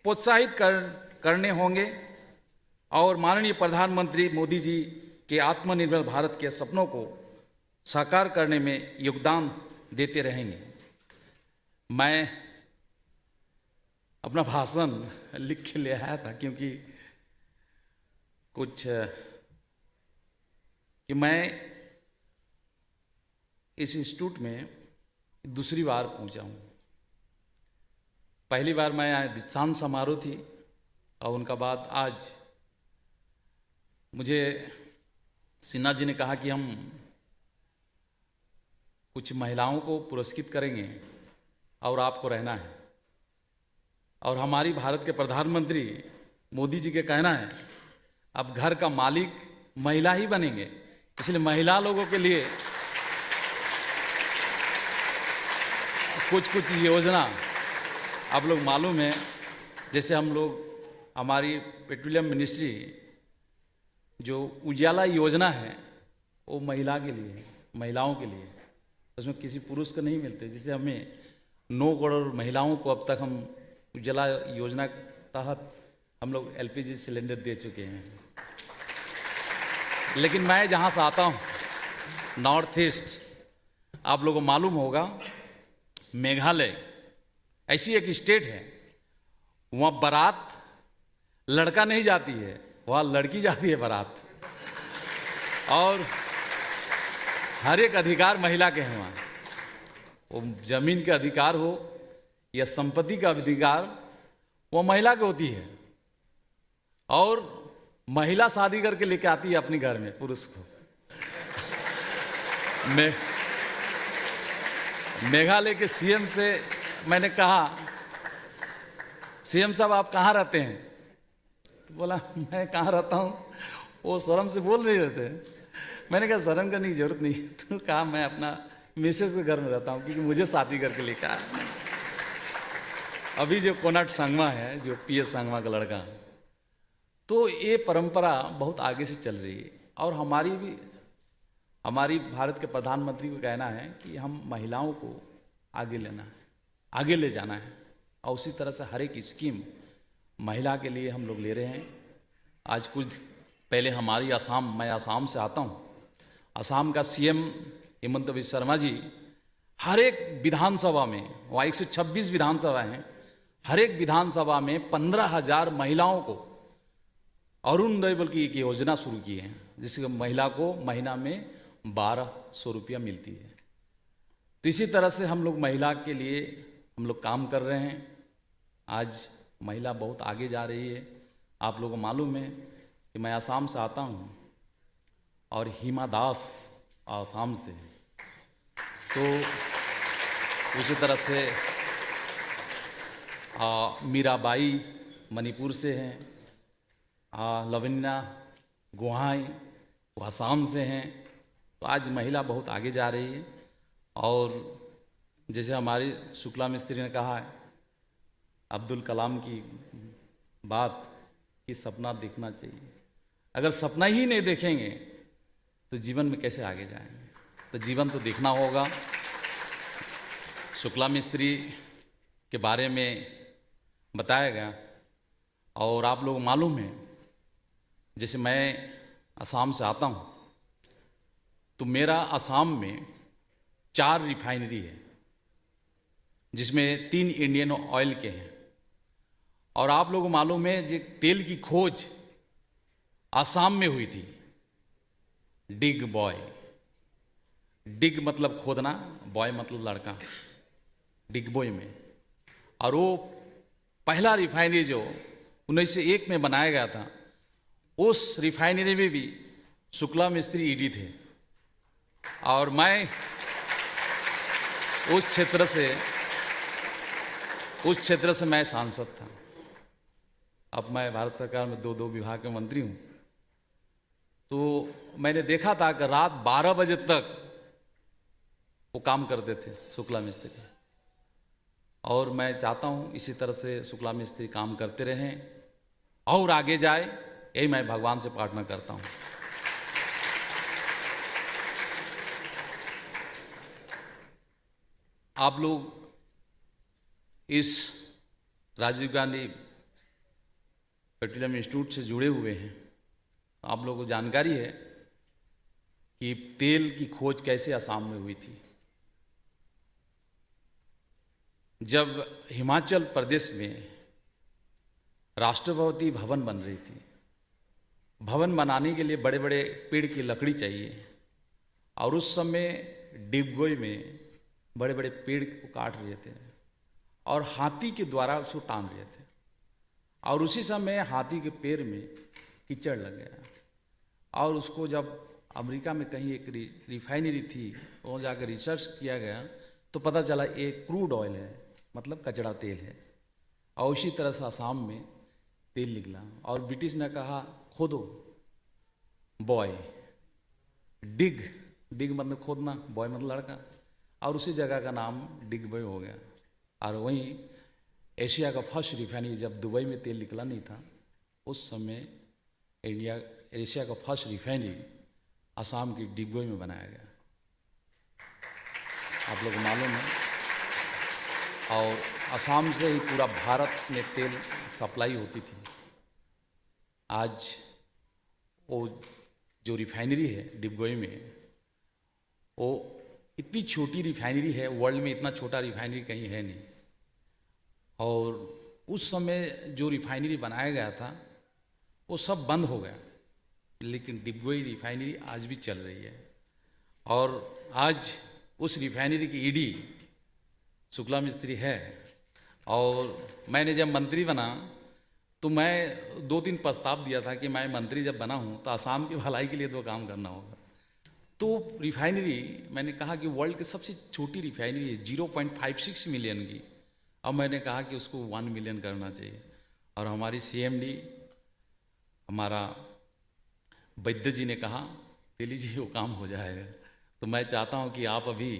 प्रोत्साहित करने होंगे और माननीय प्रधानमंत्री मोदी जी के आत्मनिर्भर भारत के सपनों को साकार करने में योगदान देते रहेंगे। मैं अपना भाषण लिख के ले आया था क्योंकि मैं इस इंस्टीट्यूट में दूसरी बार पहुंचा हूँ। पहली बार मैं यहाँ दीक्षांत समारोह थी और उनका बाद आज मुझे सिन्हा जी ने कहा कि हम कुछ महिलाओं को पुरस्कृत करेंगे और आपको रहना है। और हमारी भारत के प्रधानमंत्री मोदी जी के कहना है अब घर का मालिक महिला ही बनेंगे, इसलिए महिला लोगों के लिए कुछ योजना आप लोग मालूम है। जैसे हम लोग हमारी पेट्रोलियम मिनिस्ट्री जो उजाला योजना है वो महिला के लिए है, महिलाओं के लिए। उसमें किसी पुरुष को नहीं मिलते, जिसे हमें 9 करोड़ महिलाओं को अब तक हम उजाला योजना के तहत हम लोग LPG सिलेंडर दे चुके हैं। लेकिन मैं जहाँ से आता हूँ नॉर्थ ईस्ट, आप लोगों को मालूम होगा मेघालय ऐसी एक स्टेट है, वहाँ बारात लड़का नहीं जाती है, वहाँ लड़की जाती है बारात। और हर एक अधिकार महिला के हैं वहाँ, वो जमीन का अधिकार हो या संपत्ति का अधिकार वो महिला की होती है। और महिला शादी करके लेके आती है अपने घर में पुरुष को। मेघालय के CM से मैंने कहा, CM साहब आप कहाँ रहते हैं? तो बोला मैं कहाँ रहता हूँ, वो शर्म से बोल नहीं रहते। मैंने कहा शर्म करने की जरूरत नहीं। तो कहा मैं अपना मिसेस के घर में रहता हूँ क्योंकि मुझे शादी करके लेकर आया। अभी जो कोनाट संगमा है, जो PS संगमा का लड़का, तो ये परंपरा बहुत आगे से चल रही है। और हमारी भारत के प्रधानमंत्री को कहना है कि हम महिलाओं को आगे लेना है, आगे ले जाना है। और उसी तरह से हर एक स्कीम महिला के लिए हम लोग ले रहे हैं। आज कुछ पहले हमारी असम, मैं असम से आता हूँ, असम का CM हेमंत बिस्वा शर्मा जी हर एक विधानसभा में, वहाँ 126 विधानसभा हैं, हर एक विधानसभा में 15,000 महिलाओं को अरुणोदय की एक योजना शुरू की है, जिससे महिला को महीना में 1200 रुपया मिलती है। तो इसी तरह से हम लोग महिला के लिए हम लोग काम कर रहे हैं। आज महिला बहुत आगे जा रही है। आप लोगों को मालूम है कि मैं आसाम से आता हूँ और हिमा दास आसाम से, तो उसी तरह से मीराबाई मणिपुर से हैं, लवन्या गोहाई वो आसाम से हैं। तो आज महिला बहुत आगे जा रही है। और जैसे हमारी शुक्ला मिस्त्री ने कहा है अब्दुल कलाम की बात कि सपना देखना चाहिए। अगर सपना ही नहीं देखेंगे तो जीवन में कैसे आगे जाएंगे? तो जीवन तो देखना होगा। शुक्ला मिस्त्री के बारे में बताया गया और आप लोग मालूम है, जैसे मैं असम से आता हूँ तो मेरा असम में 4 रिफाइनरी है जिसमें 3 इंडियन ऑयल के हैं। और आप लोगों को मालूम है जो तेल की खोज असम में हुई थी, डिग बॉय, डिग मतलब खोदना, बॉय मतलब लड़का, डिग बॉय में। और वो पहला रिफाइनरी जो 1901 में बनाया गया था, उस रिफाइनरी में भी शुक्ला मिस्त्री ईडी थे। और मैं उस क्षेत्र से मैं सांसद था। अब मैं भारत सरकार में 2 विभाग के मंत्री हूँ। तो मैंने देखा था कि रात 12 बजे तक वो काम करते थे शुक्ला मिस्त्री। और मैं चाहता हूँ इसी तरह से शुक्ला मिस्त्री काम करते रहें और आगे जाए, यही मैं भगवान से प्रार्थना करता हूँ। आप लोग इस राजीव गांधी पेट्रोलियम इंस्टीट्यूट से जुड़े हुए हैं। आप लोगों को जानकारी है कि तेल की खोज कैसे असम में हुई थी। जब हिमाचल प्रदेश में राष्ट्रपति भवन बन रही थी, भवन बनाने के लिए बड़े बड़े पेड़ की लकड़ी चाहिए, और उस समय डिगबोई में बड़े बड़े पेड़ को काट रहे थे और हाथी के द्वारा उसको टान रहे थे। और उसी समय हाथी के पैर में कीचड़ लग गया। और उसको जब अमेरिका में कहीं एक रिफाइनरी थी, वहाँ जाकर रिसर्च किया गया तो पता चला एक क्रूड ऑयल है, मतलब कचड़ा तेल है। और उसी तरह से असम में तेल निकला और ब्रिटिश ने कहा खोदो, बॉय, डिग, डिग मतलब खोदना, बॉय मतलब लड़का, और उसी जगह का नाम डिगबॉय हो गया। और वहीं एशिया का फर्स्ट रिफाइनरी, जब दुबई में तेल निकला नहीं था, उस समय एशिया का फर्स्ट रिफाइनरी असम की डिगबॉय में बनाया गया। आप लोगों को मालूम है। और असम से ही पूरा भारत में तेल सप्लाई होती थी। आज वो जो रिफाइनरी है डिगबॉय में, वो इतनी छोटी रिफाइनरी है, वर्ल्ड में इतना छोटा रिफाइनरी कहीं है नहीं। और उस समय जो रिफाइनरी बनाया गया था वो सब बंद हो गया, लेकिन डिगबॉय रिफाइनरी आज भी चल रही है। और आज उस रिफाइनरी की ईडी शुक्ला मिस्त्री है। और मैंने जब मंत्री बना तो मैं 2-3 प्रस्ताव दिया था कि मैं मंत्री जब बना हूँ तो असम की भलाई के लिए 2 काम करना होगा। तो रिफाइनरी मैंने कहा कि वर्ल्ड की सबसे छोटी रिफाइनरी है 0.56 मिलियन की। अब मैंने कहा कि उसको 1 मिलियन करना चाहिए। और हमारी CMD हमारा वैद्य जी ने कहा तेली जी वो काम हो जाएगा। तो मैं चाहता हूँ कि आप अभी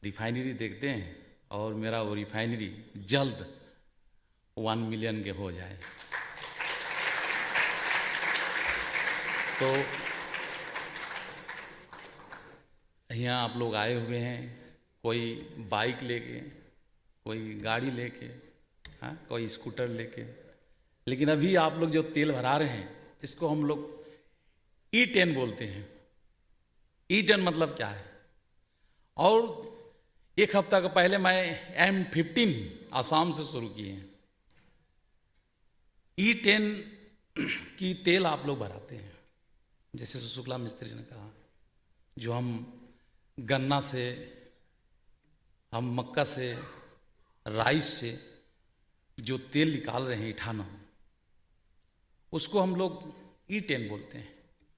रिफाइनरी देखते हैं और मेरा वो रिफाइनरी जल्द 1 मिलियन के हो जाए। तो यहाँ आप लोग आए हुए हैं, कोई बाइक लेके, कोई गाड़ी लेके, हाँ, कोई स्कूटर लेके, लेकिन अभी आप लोग जो तेल भरा रहे हैं इसको हम लोग E10 बोलते हैं। E10 मतलब क्या है? और 1 हफ्ता का पहले मैं M15 आसाम से शुरू किए हैं। E10 की तेल आप लोग भराते हैं, जैसे शुक्ला मिस्त्री ने कहा, जो हम गन्ना से, हम मक्का से, राइस से जो तेल निकाल रहे हैं इथानॉल, उसको हम लोग E10 बोलते हैं।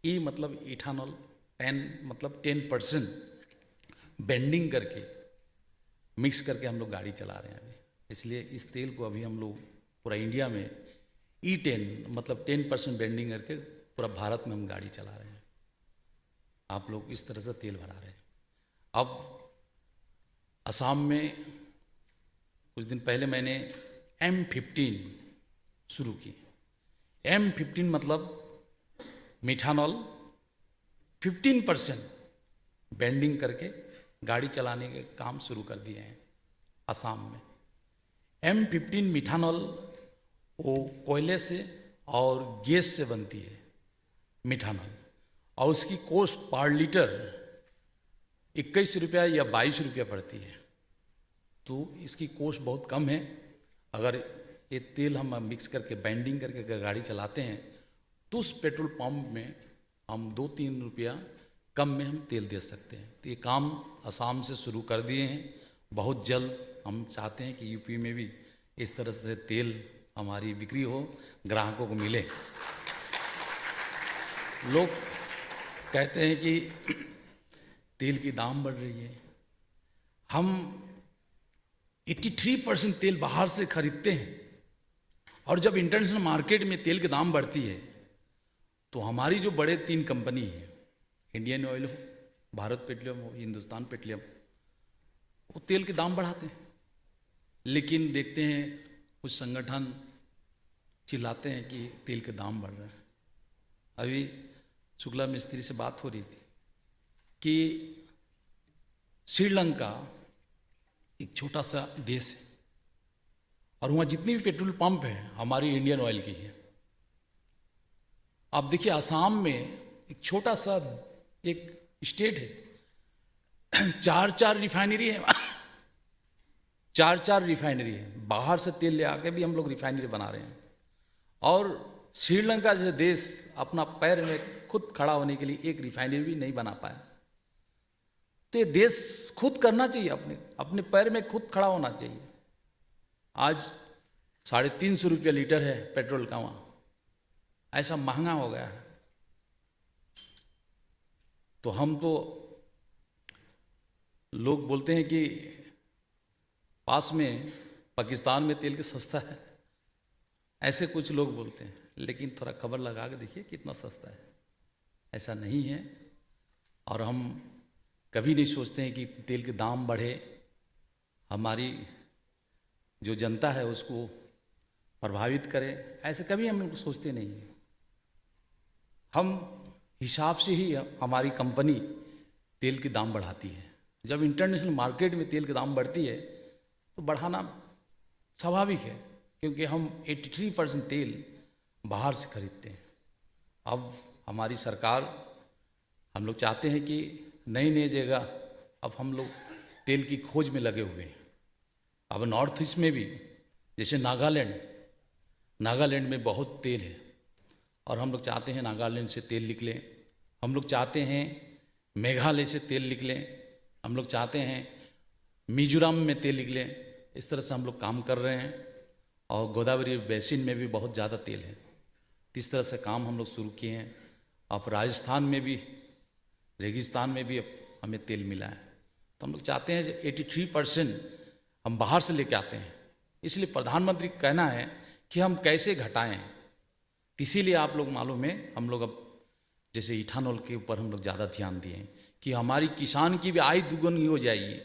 ई मतलब इथानॉल, 10 मतलब 10% बेंडिंग करके मिक्स करके हम लोग गाड़ी चला रहे हैं अभी। इसलिए इस तेल को अभी हम लोग पूरा इंडिया में E10 मतलब 10% बेंडिंग करके पूरा भारत में हम गाड़ी चला रहे हैं। आप लोग इस तरह से तेल भरा रहे हैं। अब असम में कुछ दिन पहले मैंने M15 शुरू की। M15 मतलब मिथानॉल 15% बेंडिंग करके गाड़ी चलाने के काम शुरू कर दिए हैं असम में। M15 मिथानॉल वो कोयले से और गैस से बनती है मिथानॉल, और उसकी कॉस्ट पर लीटर 21 रुपया या 22 रुपया पड़ती है। तो इसकी कॉस्ट बहुत कम है। अगर ये तेल हम मिक्स करके बाइंडिंग करके अगर गाड़ी चलाते हैं तो उस पेट्रोल पंप में हम 2-3 रुपया कम में हम तेल दे सकते हैं। तो ये काम असम से शुरू कर दिए हैं। बहुत जल्द हम चाहते हैं कि यूपी में भी इस तरह से तेल हमारी बिक्री हो, ग्राहकों को मिले। लोग कहते हैं कि तेल की दाम बढ़ रही है। हम 83% तेल बाहर से खरीदते हैं, और जब इंटरनेशनल मार्केट में तेल की दाम बढ़ती है तो हमारी जो बड़े 3 कंपनी हैं, इंडियन ऑयल हो, भारत पेट्रोलियम हो, हिंदुस्तान पेट्रोलियम, वो तेल के दाम बढ़ाते हैं। लेकिन देखते हैं कुछ संगठन चिल्लाते हैं कि तेल के दाम बढ़ रहे हैं। अभी शुक्ला मिस्त्री से बात हो रही थी कि श्रीलंका एक छोटा सा देश है और वहाँ जितनी भी पेट्रोल पंप है हमारी इंडियन ऑयल की है। आप देखिए असम में एक छोटा सा एक स्टेट है, 4 रिफाइनरी है, 4 रिफाइनरी है। बाहर से तेल ले आके भी हम लोग रिफाइनरी बना रहे हैं। और श्रीलंका जैसे देश अपना पैर में खुद खड़ा होने के लिए एक रिफाइनरी भी नहीं बना पाया। तो ये देश खुद करना चाहिए, अपने पैर में खुद खड़ा होना चाहिए। आज 350 रुपया लीटर है पेट्रोल का वहाँ, ऐसा महंगा हो गया है। तो हम तो लोग बोलते हैं कि पास में पाकिस्तान में तेल की सस्ता है, ऐसे कुछ लोग बोलते हैं। लेकिन थोड़ा खबर लगा के देखिए कितना सस्ता है। ऐसा नहीं है। और हम कभी नहीं सोचते हैं कि तेल के दाम बढ़े, हमारी जो जनता है उसको प्रभावित करे, ऐसे कभी हम लोग सोचते नहीं हैं। हम हिसाब से ही हमारी कंपनी तेल के दाम बढ़ाती है। जब इंटरनेशनल मार्केट में तेल के दाम बढ़ती है तो बढ़ाना स्वाभाविक है, क्योंकि हम 83% तेल बाहर से खरीदते हैं। अब हमारी सरकार, हम लोग चाहते हैं कि नई जगह अब हम लोग तेल की खोज में लगे हुए हैं। अब नॉर्थ ईस्ट में भी, जैसे नागालैंड में बहुत तेल है और हम लोग चाहते हैं नागालैंड से तेल निकले। हम लोग चाहते हैं मेघालय से तेल निकले। हम लोग चाहते हैं मिजोरम में तेल निकले। इस तरह से हम लोग काम कर रहे हैं। और गोदावरी बेसिन में भी बहुत ज़्यादा तेल है। इस तरह से काम हम लोग शुरू किए हैं। अब राजस्थान में भी, रेगिस्तान में भी अब हमें तेल मिला है। तो हम लोग चाहते हैं 83% हम बाहर से लेके आते हैं। इसलिए प्रधानमंत्री का कहना है कि हम कैसे घटाएं। इसीलिए आप लोग मालूम है, हम लोग अब जैसे इथानॉल के ऊपर हम लोग ज़्यादा ध्यान दिए हैं कि हमारी किसान की भी आय दुगनी हो जाएगी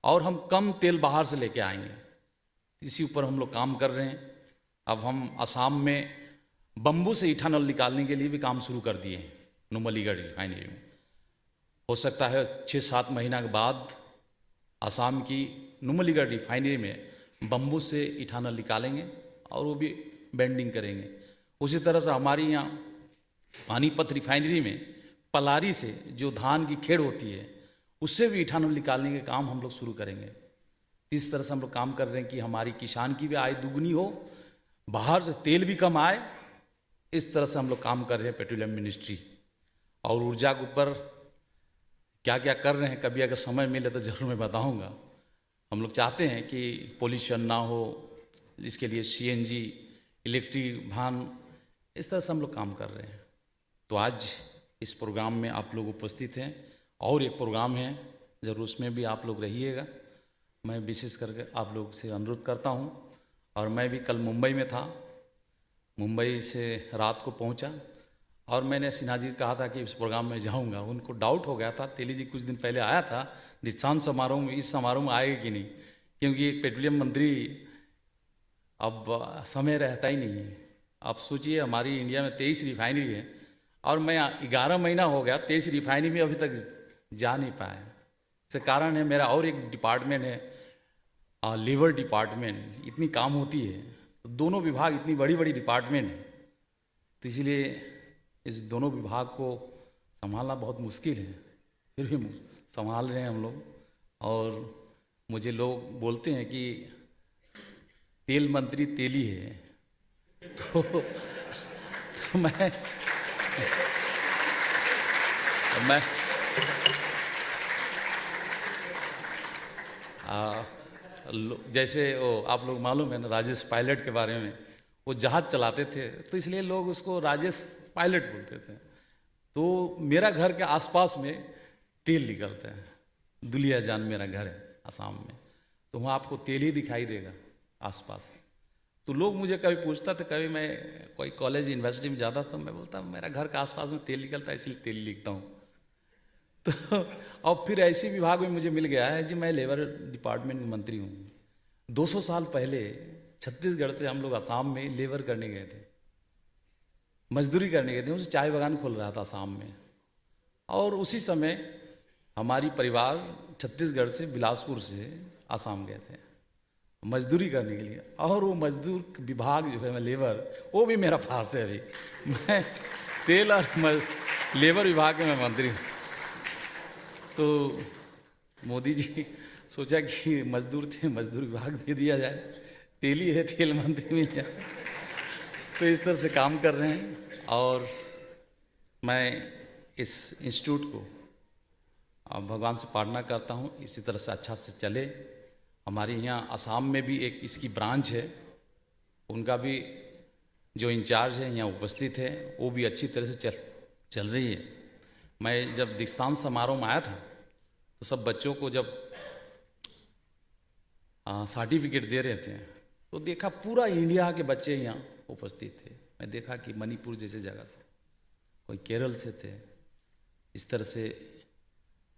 और हम कम तेल बाहर से लेके आएंगे। इसी ऊपर हम लोग काम कर रहे हैं। अब हम असम में बम्बू से इथानॉल निकालने के लिए भी काम शुरू कर दिए हैं नुमलीगढ़ रिफाइनरी में। हो सकता है 6-7 महीना के बाद असम की नुमलीगढ़ रिफाइनरी में बम्बू से इथानॉल निकालेंगे और वो भी बेंडिंग करेंगे। उसी तरह से हमारी यहाँ पानीपत रिफाइनरी में पलारी से जो धान की खेड़ होती है उससे भी इथानॉल निकालने के काम हम लोग शुरू करेंगे। इस तरह से हम लोग काम कर रहे हैं कि हमारी किसान की भी आय दुगनी हो, बाहर से तेल भी कम आए। इस तरह से हम लोग काम कर रहे हैं पेट्रोलियम मिनिस्ट्री। और ऊर्जा के ऊपर क्या क्या कर रहे हैं, कभी अगर समय मिले तो ज़रूर मैं बताऊंगा। हम लोग चाहते हैं कि पोल्यूशन ना हो, इसके लिए सीएनजी, इलेक्ट्रिक वाहन, इस तरह से हम लोग काम कर रहे हैं। तो आज इस प्रोग्राम में आप लोग उपस्थित हैं और एक प्रोग्राम है, ज़रूर उसमें भी आप लोग रहिएगा। मैं विशेष करके आप लोग से अनुरोध करता हूं। और मैं भी कल मुंबई में था, मुंबई से रात को पहुंचा और मैंने सिन्हा जी कहा था कि इस प्रोग्राम में जाऊंगा। उनको डाउट हो गया था, तेली जी कुछ दिन पहले आया था दीक्षांत समारोह में, इस समारोह में आएगा कि नहीं, क्योंकि एक पेट्रोलियम मंत्री अब समय रहता ही नहीं है। आप सोचिए हमारी इंडिया में 23 रिफाइनरी है और मैं 11 महीना हो गया 23 रिफाइनरी में अभी तक जा नहीं पाया। इसका कारण है मेरा और एक डिपार्टमेंट है लेबर डिपार्टमेंट, इतनी काम होती है, तो दोनों विभाग इतनी बड़ी बड़ी डिपार्टमेंट है, तो इसलिए इस दोनों विभाग को संभालना बहुत मुश्किल है, फिर भी संभाल रहे हैं हम लोग। और मुझे लोग बोलते हैं कि तेल मंत्री तेली है, तो मैं जैसे वो आप लोग मालूम है ना राजेश पायलट के बारे में, वो जहाज़ चलाते थे तो इसलिए लोग उसको राजेश पायलट बोलते थे। तो मेरा घर के आसपास में तेल निकलता है, दुलियाजान मेरा घर है असम में, तो वहाँ आपको तेल ही दिखाई देगा आसपास। तो लोग मुझे कभी पूछता था, कभी मैं कोई कॉलेज यूनिवर्सिटी में जाता था, मैं बोलता मेरा घर के आसपास में तेल निकलता है इसलिए तेल लिखता हूँ। तो और फिर ऐसी विभाग में मुझे मिल गया है जी, मैं लेबर डिपार्टमेंट मंत्री हूँ। 200 साल पहले छत्तीसगढ़ से हम लोग असम में लेबर करने गए थे, मजदूरी करने गए थे। उस चाय बागान खोल रहा था असम में, और उसी समय हमारी परिवार छत्तीसगढ़ से बिलासपुर से असम गए थे मजदूरी करने के लिए। और वो मजदूर विभाग जो है लेबर, वो भी मेरा पास है अभी। मैं तेल और लेबर विभाग के मैं मंत्री हूँ। तो मोदी जी सोचा कि मजदूर थे, मजदूर विभाग दे दिया जाए, तेली है तेल मंत्री मिल जाए। तो इस तरह से काम कर रहे हैं। और मैं इस इंस्टीट्यूट को भगवान से प्रार्थना करता हूँ इसी तरह से अच्छा से चले। हमारे यहाँ असम में भी एक इसकी ब्रांच है, उनका भी जो इंचार्ज है यहाँ उपस्थित है, वो भी अच्छी तरह से चल रही है। मैं जब दीक्षांत समारोह में आया था तो सब बच्चों को जब सर्टिफिकेट दे रहे थे तो देखा पूरा इंडिया के बच्चे यहाँ उपस्थित थे। मैं देखा कि मणिपुर जैसे जगह से, कोई केरल से थे। इस तरह से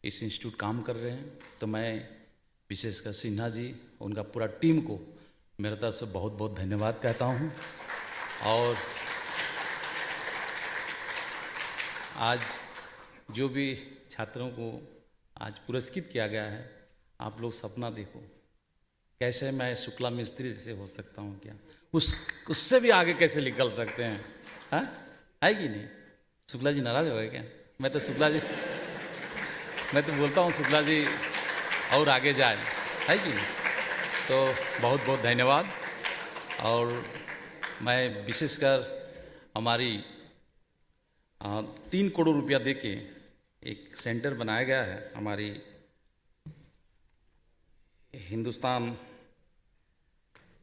इस इंस्टीट्यूट काम कर रहे हैं। तो मैं विशेषकर सिन्हा जी, उनका पूरा टीम को मेरे तरफ से बहुत बहुत धन्यवाद कहता हूँ। और आज जो भी छात्रों को आज पुरस्कृत किया गया है, आप लोग सपना देखो कैसे मैं शुक्ला मिस्त्री जैसे हो सकता हूँ, क्या उससे भी आगे कैसे निकल सकते हैं। हाँ है कि नहीं? शुक्ला जी नाराज हो गए क्या? मैं तो बोलता हूँ शुक्ला जी और आगे जाए, है कि नहीं? तो बहुत बहुत धन्यवाद। और मैं विशेषकर हमारी 3 करोड़ रुपया देके एक सेंटर बनाया गया है हमारी हिंदुस्तान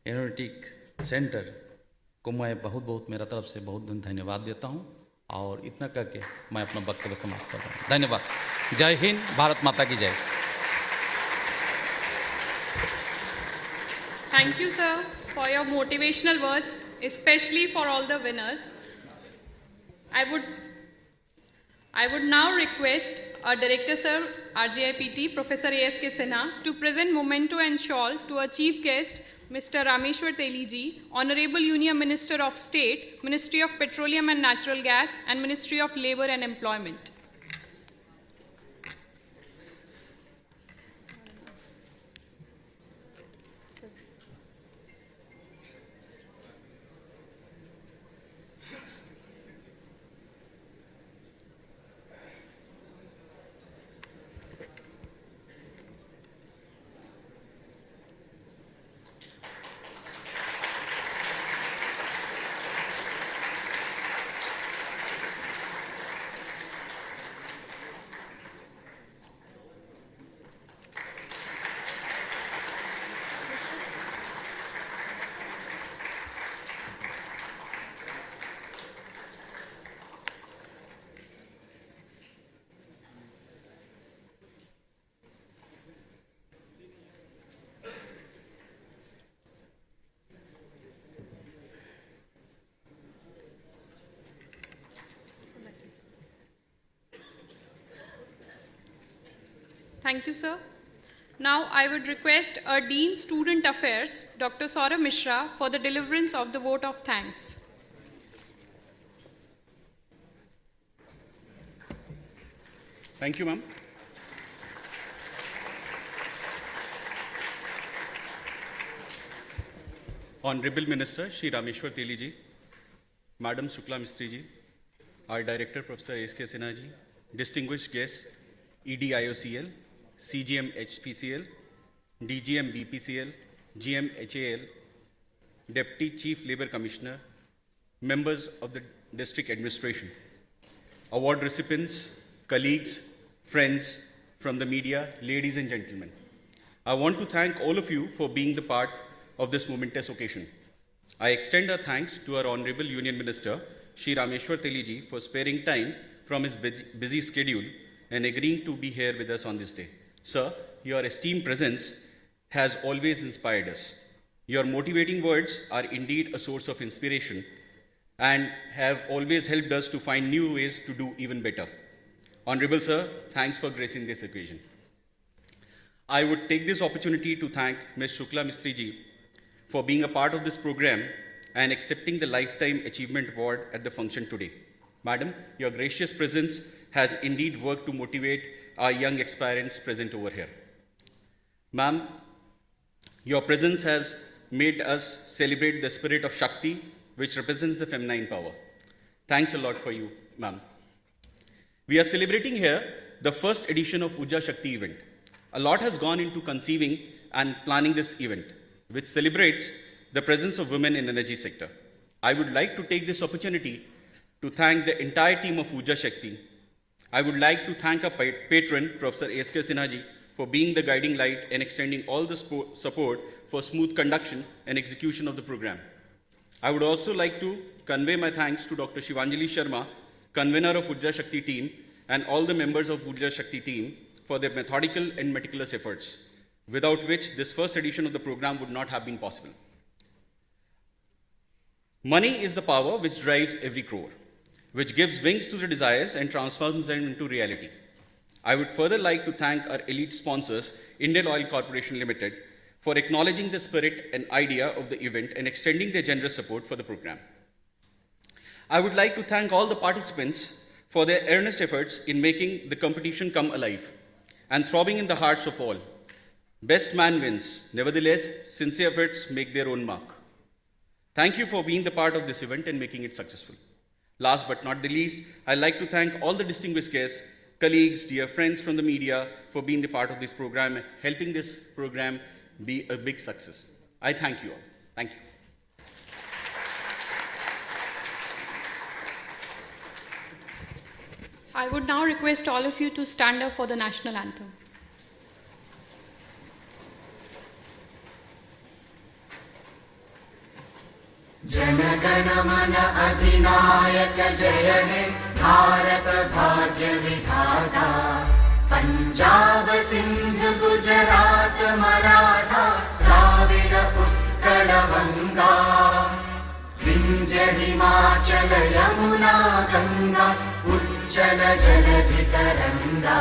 एरोनॉटिक सेंटर को मैं बहुत बहुत मेरा तरफ से बहुत धन्यवाद देता हूं। और इतना करके मैं अपना वक्तव्य समाप्त कर रहा हूँ। धन्यवाद। जय हिंद, भारत माता की जय। Thank you, sir, for your motivational words, especially for all the winners. I would now request our Director, Sir, RJIPT, Professor ASK Sinha, to present memento and shawl to our Chief Guest, Mr. Rameshwar Teliji, Honorable Union Minister of State, Ministry of Petroleum and Natural Gas, and Ministry of Labour and Employment. Thank you, sir. Now I would request our Dean Student Affairs, Dr. Saurabh Mishra, for the deliverance of the vote of thanks. Thank you, ma'am. Honorable Minister Shri Rameshwar Teli ji, Madam Shukla Mistry ji, our Director Professor S.K. Sinha ji, distinguished guests, EDIOCL, CGM HPCL, DGM BPCL, GM HAL, Deputy Chief Labour Commissioner, members of the District Administration, award recipients, colleagues, friends from the media, ladies and gentlemen. I want to thank all of you for being the part of this momentous occasion. I extend our thanks to our Honorable Union Minister, Shri Rameshwar Teli ji, for sparing time from his busy schedule and agreeing to be here with us on this day. Sir, your esteemed presence has always inspired us. Your motivating words are indeed a source of inspiration and have always helped us to find new ways to do even better. Honorable Sir, thanks for gracing this occasion. I would take this opportunity to thank Ms. Shukla Mistry ji for being a part of this program and accepting the Lifetime Achievement Award at the function today. Madam, your gracious presence has indeed worked to motivate our young aspirants present over here. Ma'am, your presence has made us celebrate the spirit of Shakti, which represents the feminine power. Thanks a lot for you, ma'am. We are celebrating here the first edition of Urja Shakti event. A lot has gone into conceiving and planning this event, which celebrates the presence of women in the energy sector. I would like to take this opportunity to thank the entire team of Urja Shakti. I would like to thank our patron, Professor S.K. Sinha ji, for being the guiding light and extending all the support for smooth conduction and execution of the program. I would also like to convey my thanks to Dr. Shivanjali Sharma, convener of Urja Shakti team, and all the members of Urja Shakti team for their methodical and meticulous efforts, without which this first edition of the program would not have been possible. Money is the power which drives every crore, which gives wings to the desires and transforms them into reality. I would further like to thank our elite sponsors, Indian Oil Corporation Limited, for acknowledging the spirit and idea of the event and extending their generous support for the program. I would like to thank all the participants for their earnest efforts in making the competition come alive and throbbing in the hearts of all. Best man wins. Nevertheless, sincere efforts make their own mark. Thank you for being the part of this event and making it successful. Last but not the least, I'd like to thank all the distinguished guests, colleagues, dear friends from the media for being the part of this program, helping this program be a big success. I thank you all. Thank you. I would now request all of you to stand up for the national anthem. Jana Gana Mana अधिनायक जय हे भारत भाग्य विधाता पंजाब सिंध गुजरात मराठा द्राविड उत्कल गंगा विंध्य हिमाचल यमुना गंगा उच्चल जलधि तरंगा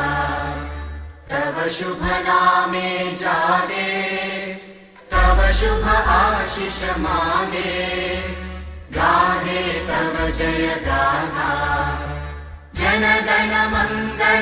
तव शुभ नामे जागे तव शुभ आशीष मांगे गाहे तव जय गाथा जन गण मंगल